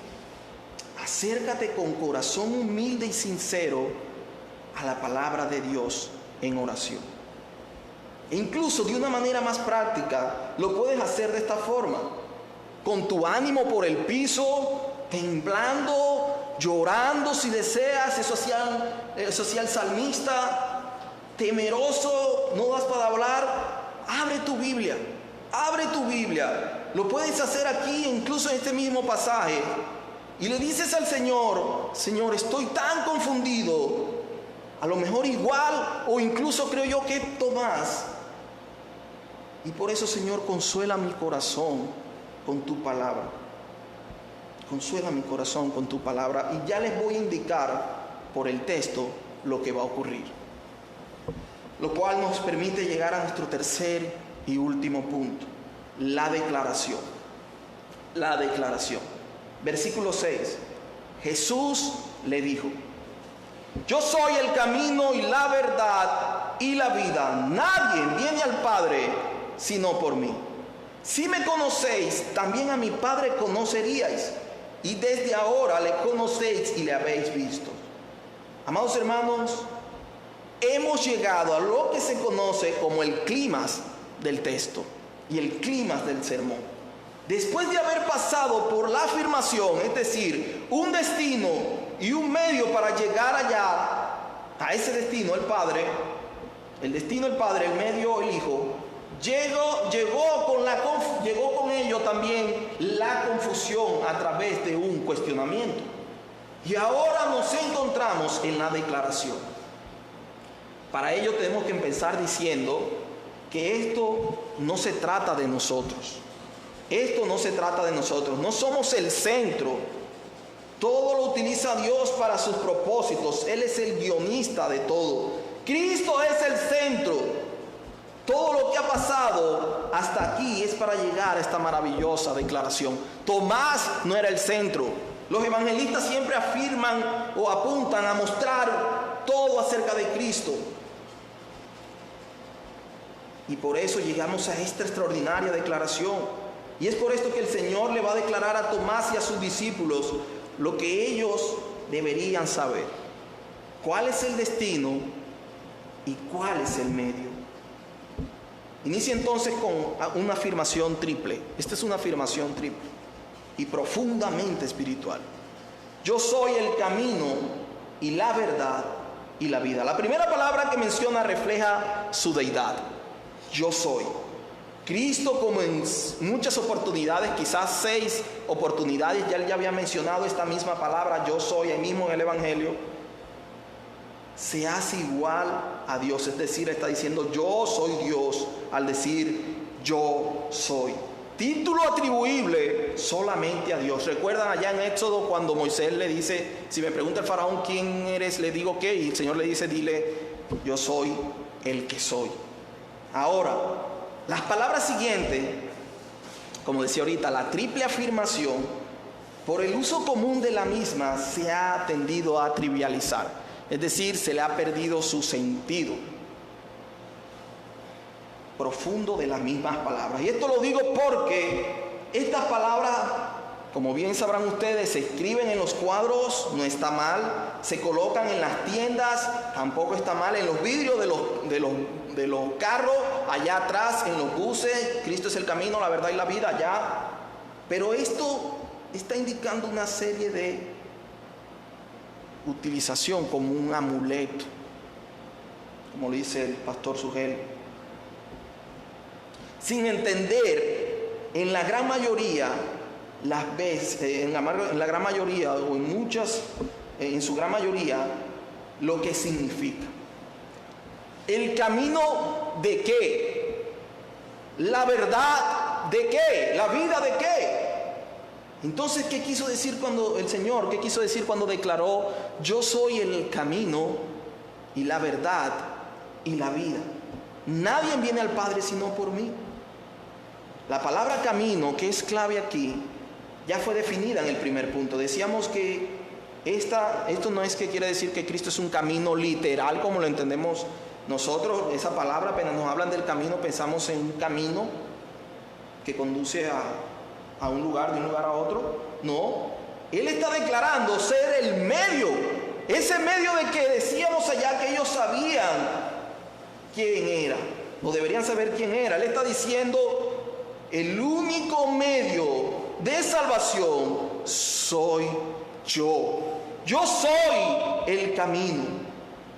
Acércate con corazón humilde y sincero a la palabra de Dios en oración. E incluso de una manera más práctica, lo puedes hacer de esta forma, con tu ánimo por el piso, temblando, llorando si deseas, eso hacía el salmista, temeroso, no das para hablar. Abre tu Biblia, lo puedes hacer aquí, incluso en este mismo pasaje, y le dices al Señor: Señor, estoy tan confundido, a lo mejor igual o incluso creo yo que Tomás, y por eso, Señor, consuela mi corazón con tu palabra. Consuela mi corazón con tu palabra. Y ya les voy a indicar por el texto lo que va a ocurrir. Lo cual nos permite llegar a nuestro tercer y último punto. La declaración. La declaración. Versículo 6. Jesús le dijo: yo soy el camino y la verdad y la vida. Nadie viene al Padre sino por mí. Si me conocéis, también a mi Padre conoceríais. Y desde ahora le conocéis y le habéis visto. Amados hermanos, hemos llegado a lo que se conoce como el clímax del texto y el clímax del sermón. Después de haber pasado por la afirmación, es decir, un destino y un medio para llegar allá, a ese destino, el Padre, el medio, el Hijo, llegó con ello también la confusión a través de un cuestionamiento. Y ahora nos encontramos en la declaración. Para ello tenemos que empezar diciendo que esto no se trata de nosotros. Esto no se trata de nosotros. No somos el centro. Todo lo utiliza Dios para sus propósitos. Él es el guionista de todo. Cristo es el centro. Todo lo que ha pasado hasta aquí es para llegar a esta maravillosa declaración. Tomás no era el centro. Los evangelistas siempre afirman o apuntan a mostrar todo acerca de Cristo. Y por eso llegamos a esta extraordinaria declaración. Y es por esto que el Señor le va a declarar a Tomás y a sus discípulos lo que ellos deberían saber. ¿Cuál es el destino y cuál es el medio? Inicia entonces con una afirmación triple. Esta es una afirmación triple y profundamente espiritual. Yo soy el camino y la verdad y la vida. La primera palabra que menciona refleja su deidad. Yo soy. Cristo, como en muchas oportunidades, quizás 6 oportunidades, ya él ya había mencionado esta misma palabra, yo soy, ahí mismo en el Evangelio. Se hace igual a Dios, es decir, está diciendo yo soy Dios al decir yo soy. Título atribuible solamente a Dios. ¿Recuerdan allá en Éxodo cuando Moisés le dice, si me pregunta el faraón quién eres, le digo qué? Y el Señor le dice, dile, yo soy el que soy. Ahora, las palabras siguientes, como decía ahorita, la triple afirmación, por el uso común de la misma se ha tendido a trivializar. Es decir, se le ha perdido su sentido profundo de las mismas palabras. Y esto lo digo porque estas palabras, como bien sabrán ustedes, se escriben en los cuadros, no está mal. Se colocan en las tiendas, tampoco está mal. En los vidrios de los carros, allá atrás, en los buses, Cristo es el camino, la verdad y la vida, allá. Pero esto está indicando una serie de utilización como un amuleto, como lo dice el pastor Sugel, sin entender en la gran mayoría las veces, en la gran mayoría o en muchas, en su gran mayoría, lo que significa. ¿El camino de qué? ¿La verdad de qué? ¿La vida de qué? Entonces, ¿qué quiso decir cuando el Señor, qué quiso decir cuando declaró: yo soy el camino y la verdad y la vida? Nadie viene al Padre sino por mí. La palabra camino, que es clave aquí, ya fue definida en el primer punto. Decíamos que esto no es que quiere decir que Cristo es un camino literal como lo entendemos nosotros. Esa palabra, apenas nos hablan del camino, pensamos en un camino que conduce a un lugar, de un lugar a otro. No, Él está declarando ser el medio, ese medio de que decíamos allá que ellos sabían quién era, o deberían saber quién era. Él está diciendo: el único medio de salvación soy yo. Yo soy el camino.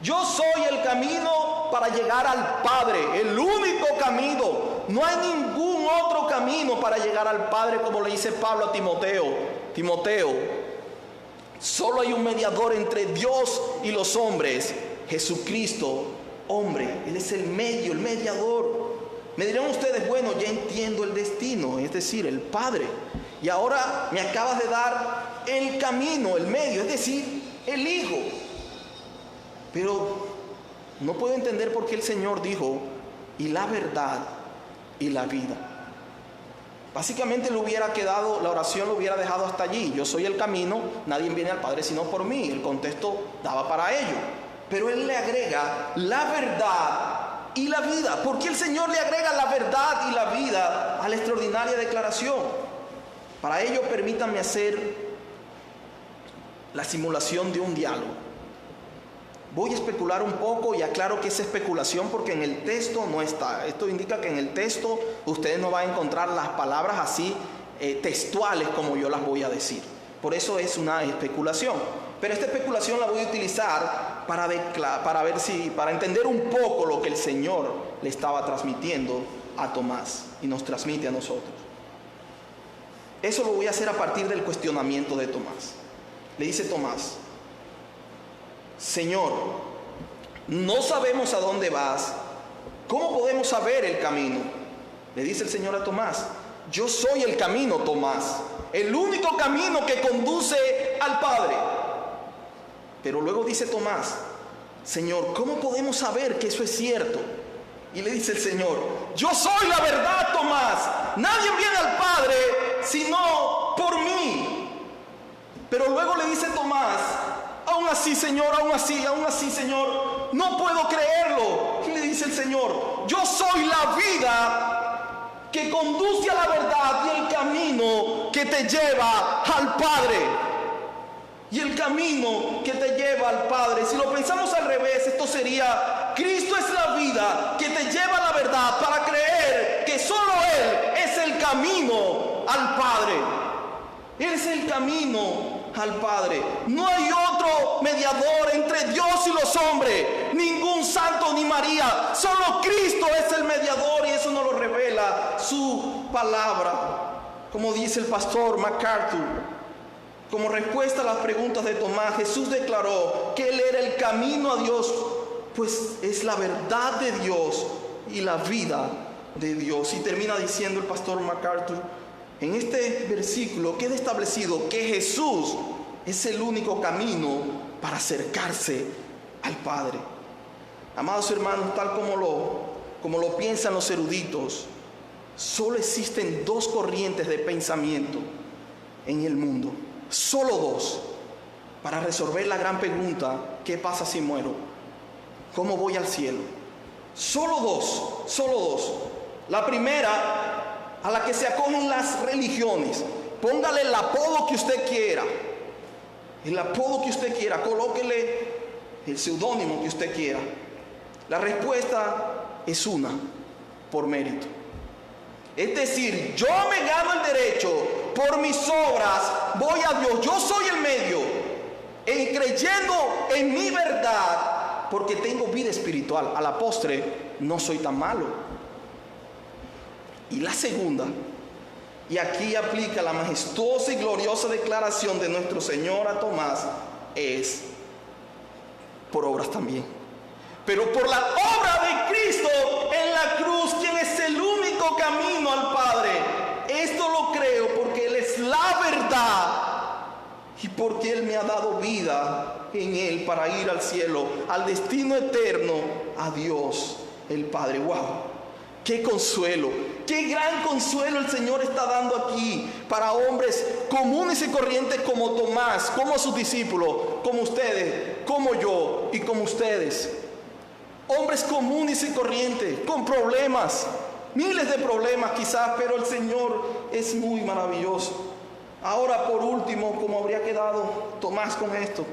Yo soy el camino para llegar al Padre, el único camino. No hay ningún otro camino para llegar al Padre, como le dice Pablo a Timoteo. Timoteo, solo hay un mediador entre Dios y los hombres, Jesucristo, hombre. Él es el medio, el mediador. Me dirán ustedes: bueno, ya entiendo el destino, es decir, el Padre. Y ahora me acabas de dar el camino, el medio, es decir, el Hijo. Pero no puedo entender por qué el Señor dijo: y la verdad y la vida. Básicamente le hubiera quedado, la oración lo hubiera dejado hasta allí: yo soy el camino, nadie viene al Padre sino por mí. El contexto daba para ello. Pero Él le agrega la verdad y la vida. ¿Por qué el Señor le agrega la verdad y la vida a la extraordinaria declaración? Para ello, permítanme hacer la simulación de un diálogo. Voy a especular un poco y aclaro que es especulación porque en el texto no está. Esto indica que en el texto ustedes no van a encontrar las palabras así textuales como yo las voy a decir. Por eso es una especulación. Pero esta especulación la voy a utilizar para entender un poco lo que el Señor le estaba transmitiendo a Tomás y nos transmite a nosotros. Eso lo voy a hacer a partir del cuestionamiento de Tomás. Le dice Tomás: Señor, no sabemos a dónde vas. ¿Cómo podemos saber el camino? Le dice el Señor a Tomás: yo soy el camino, Tomás, el único camino que conduce al Padre. Pero luego dice Tomás: Señor, ¿cómo podemos saber que eso es cierto? Y le dice el Señor: yo soy la verdad, Tomás. Nadie viene al Padre sino por mí. Pero luego le dice Tomás: aún así, Señor, aún así, Señor, no puedo creerlo. Y le dice el Señor: yo soy la vida que conduce a la verdad y el camino que te lleva al Padre. Y el camino que te lleva al Padre, si lo pensamos al revés, esto sería: Cristo es la vida que te lleva a la verdad para creer que solo Él es el camino al Padre. Él es el camino al Padre. No hay otro mediador entre Dios y los hombres, ningún santo ni María. Solo Cristo es el mediador, y eso nos lo revela su palabra. Como dice el pastor MacArthur, como respuesta a las preguntas de Tomás, Jesús declaró que Él era el camino a Dios, pues es la verdad de Dios y la vida de Dios. Y termina diciendo el pastor MacArthur: en este versículo queda establecido que Jesús es el único camino para acercarse al Padre. Amados hermanos, tal como lo piensan los eruditos, solo existen dos corrientes de pensamiento en el mundo. Solo dos, para resolver la gran pregunta: ¿qué pasa si muero? ¿Cómo voy al cielo? Solo dos. La primera, a la que se acogen las religiones. Póngale el apodo que usted quiera. Colóquele el seudónimo que usted quiera. La respuesta es una: por mérito. Es decir, yo me gano el derecho, por mis obras voy a Dios, yo soy el medio, creyendo en mi verdad, porque tengo vida espiritual. A la postre no soy tan malo. Y la segunda, y aquí aplica la majestuosa y gloriosa declaración de nuestro Señor a Tomás, es por obras también. Pero por la obra de Cristo en la cruz, quien es el único camino al Padre. Esto lo creo porque Él es es la verdad y porque Él me ha dado vida en Él para ir al cielo, al destino eterno, a Dios el Padre. ¡Wow! ¡Qué consuelo! ¡Qué gran consuelo el Señor está dando aquí para hombres comunes y corrientes como Tomás, como sus discípulos, como ustedes, como yo y como ustedes! Hombres comunes y corrientes, con problemas, miles de problemas quizás, pero el Señor es muy maravilloso. Ahora, por último, ¿cómo habría quedado Tomás con esto?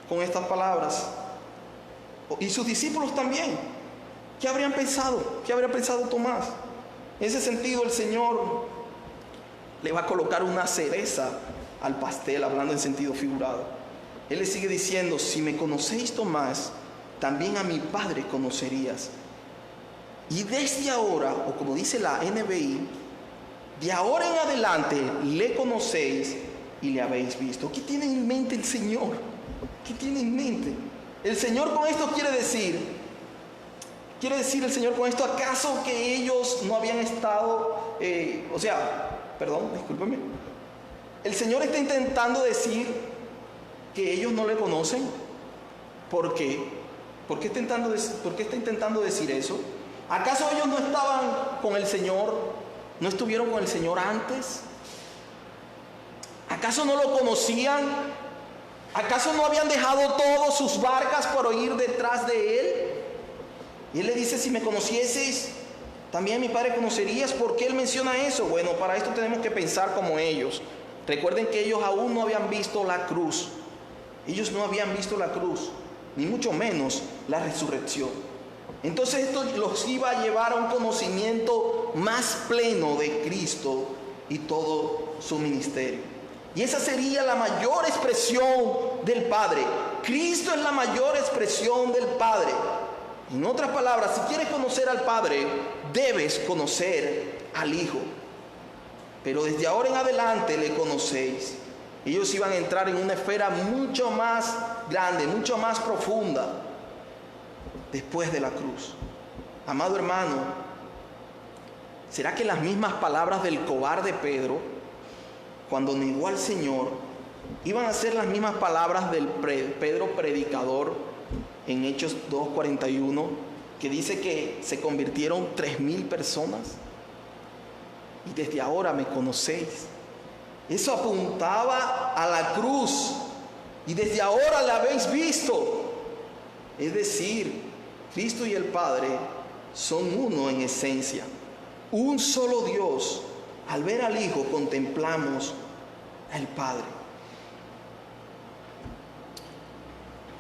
Con estas palabras. Y sus discípulos también. ¿Qué habrían pensado? ¿Qué habría pensado Tomás? En ese sentido, el Señor le va a colocar una cereza al pastel, hablando en sentido figurado. Él le sigue diciendo: si me conocéis, Tomás, también a mi Padre conocerías. Y desde ahora, o como dice la NBI, de ahora en adelante le conocéis y le habéis visto. ¿Qué tiene en mente el Señor? ¿Qué tiene en mente? El Señor con esto quiere decir el Señor con esto, ¿acaso que ellos no habían estado, discúlpeme, el Señor está intentando decir que ellos no le conocen? ¿Por qué? ¿Por qué está intentando decir eso? ¿Acaso ellos no estaban con el Señor? ¿No estuvieron con el Señor antes? ¿Acaso no lo conocían? ¿Acaso no habían dejado todas sus barcas para ir detrás de Él? Y Él le dice: si me conocieseis, también mi Padre conocerías. ¿Por qué Él menciona eso? Bueno, para esto tenemos que pensar como ellos. Recuerden que ellos aún no habían visto la cruz. Ellos no habían visto la cruz, ni mucho menos la resurrección. Entonces esto los iba a llevar a un conocimiento más pleno de Cristo y todo su ministerio. Y esa sería la mayor expresión del Padre. Cristo es la mayor expresión del Padre. En otras palabras, si quieres conocer al Padre, debes conocer al Hijo. Pero desde ahora en adelante le conocéis. Ellos iban a entrar en una esfera mucho más grande, mucho más profunda, después de la cruz. Amado hermano, ¿será que las mismas palabras del cobarde Pedro, cuando negó al Señor, iban a ser las mismas palabras del Pedro predicador en Hechos 2:41, que dice que se convirtieron 3,000 personas? Y desde ahora me conocéis. Eso apuntaba a la cruz. Y desde ahora la habéis visto. Es decir, Cristo y el Padre son uno en esencia. Un solo Dios. Al ver al Hijo contemplamos al Padre.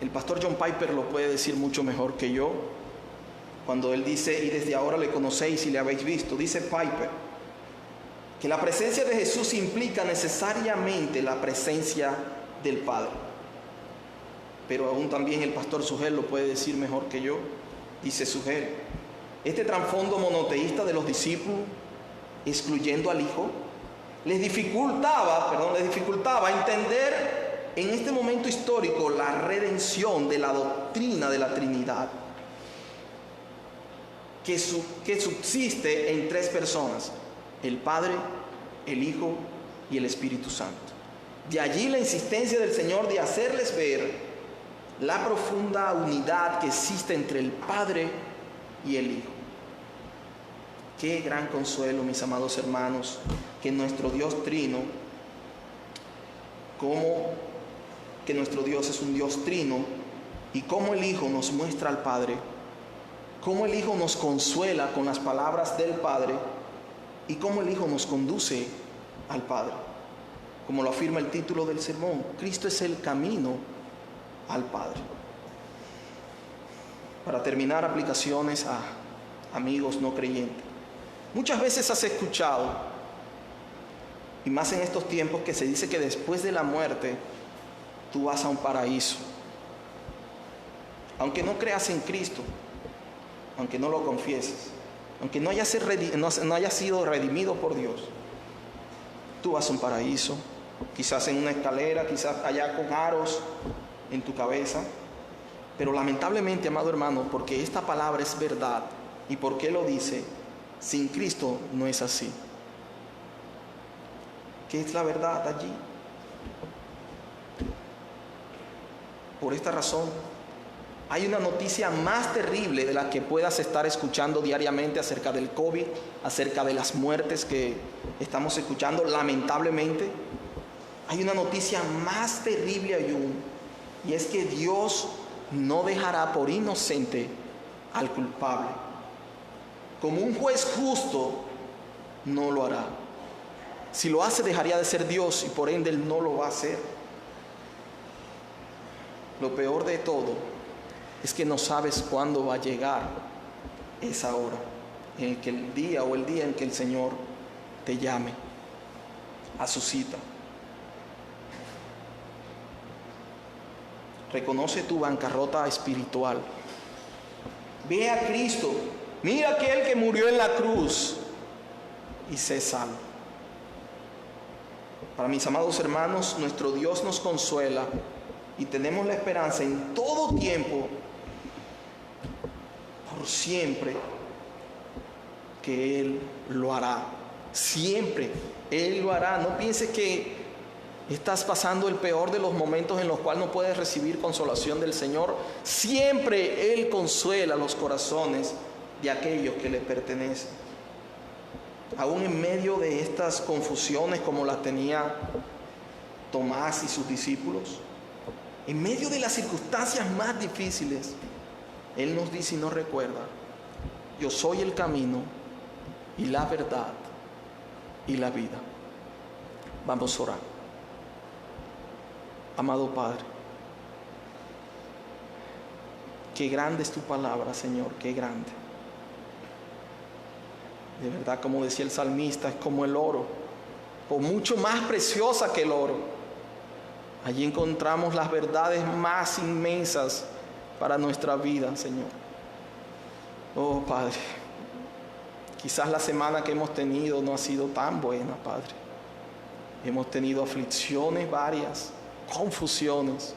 El pastor John Piper lo puede decir mucho mejor que yo, cuando él dice: y desde ahora le conocéis y le habéis visto. Dice Piper que la presencia de Jesús implica necesariamente la presencia del Padre. Pero aún también el pastor Sugel lo puede decir mejor que yo. Dice Sugel: este trasfondo monoteísta de los discípulos, excluyendo al Hijo, les dificultaba entender en este momento histórico la redención de la doctrina de la Trinidad, que subsiste en 3 personas: el Padre, el Hijo y el Espíritu Santo. De allí la insistencia del Señor de hacerles ver la profunda unidad que existe entre el Padre y el Hijo. Qué gran consuelo, mis amados hermanos, que nuestro Dios trino, que nuestro Dios es un Dios trino, y cómo el Hijo nos muestra al Padre, cómo el Hijo nos consuela con las palabras del Padre, y cómo el Hijo nos conduce al Padre. Como lo afirma el título del sermón: Cristo es el camino al Padre. Para terminar, aplicaciones a amigos no creyentes. Muchas veces has escuchado, y más en estos tiempos, que se dice que después de la muerte tú vas a un paraíso. Aunque no creas en Cristo, aunque no lo confieses, aunque no hayas sido redimido por Dios, tú vas a un paraíso, quizás en una escalera, quizás allá con aros en tu cabeza. Pero lamentablemente, amado hermano, porque esta palabra es verdad y porque lo dice, sin Cristo no es así. ¿Qué es la verdad allí? Por esta razón, hay una noticia más terrible de la que puedas estar escuchando diariamente acerca del COVID, acerca de las muertes que estamos escuchando, lamentablemente. Hay una noticia más terrible aún, y es que Dios no dejará por inocente al culpable. Como un juez justo, no lo hará. Si lo hace, dejaría de ser Dios y por ende Él no lo va a hacer. Lo peor de todo es que no sabes cuándo va a llegar esa hora, en el que el día en que el Señor te llame a su cita. Reconoce tu bancarrota espiritual. Ve a Cristo. Mira a aquel que murió en la cruz y sé salvo. Para mis amados hermanos, nuestro Dios nos consuela y tenemos la esperanza en todo tiempo, por siempre, que Él lo hará. Siempre Él lo hará. No pienses que estás pasando el peor de los momentos en los cuales no puedes recibir consolación del Señor. Siempre Él consuela los corazones de aquellos que le pertenecen. Aún en medio de estas confusiones como las tenía Tomás y sus discípulos, en medio de las circunstancias más difíciles, Él nos dice y nos recuerda: yo soy el camino y la verdad y la vida. Vamos a orar. Amado Padre, qué grande es tu palabra, Señor, qué grande. De verdad, como decía el salmista, es como el oro, o mucho más preciosa que el oro. Allí encontramos las verdades más inmensas para nuestra vida, Señor. Oh, Padre, quizás la semana que hemos tenido no ha sido tan buena, Padre. Hemos tenido aflicciones varias, confusiones.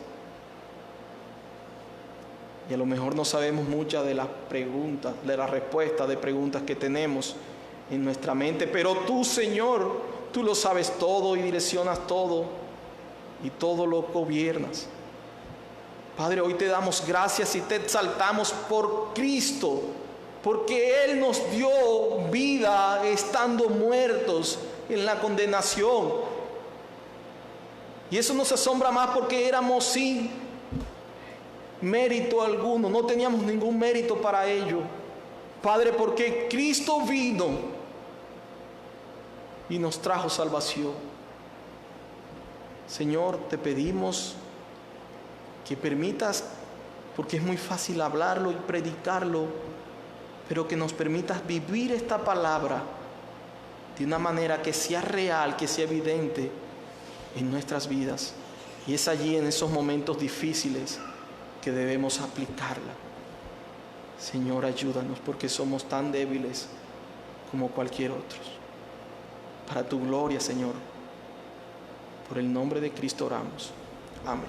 Y a lo mejor no sabemos muchas de las preguntas, de las respuestas de preguntas que tenemos en nuestra mente. Pero tú, Señor, tú lo sabes todo y direccionas todo y todo lo gobiernas. Padre, hoy te damos gracias y te exaltamos por Cristo, porque Él nos dio vida estando muertos en la condenación. Y eso nos asombra más porque éramos sin mérito alguno, no teníamos ningún mérito para ello. Padre, porque Cristo vino y nos trajo salvación. Señor, te pedimos que permitas, porque es muy fácil hablarlo y predicarlo, pero que nos permitas vivir esta palabra de una manera que sea real, que sea evidente en nuestras vidas. Y es allí, en esos momentos difíciles, que debemos aplicarla. Señor, ayúdanos, porque somos tan débiles como cualquier otro. Para tu gloria, Señor, por el nombre de Cristo oramos. Amén.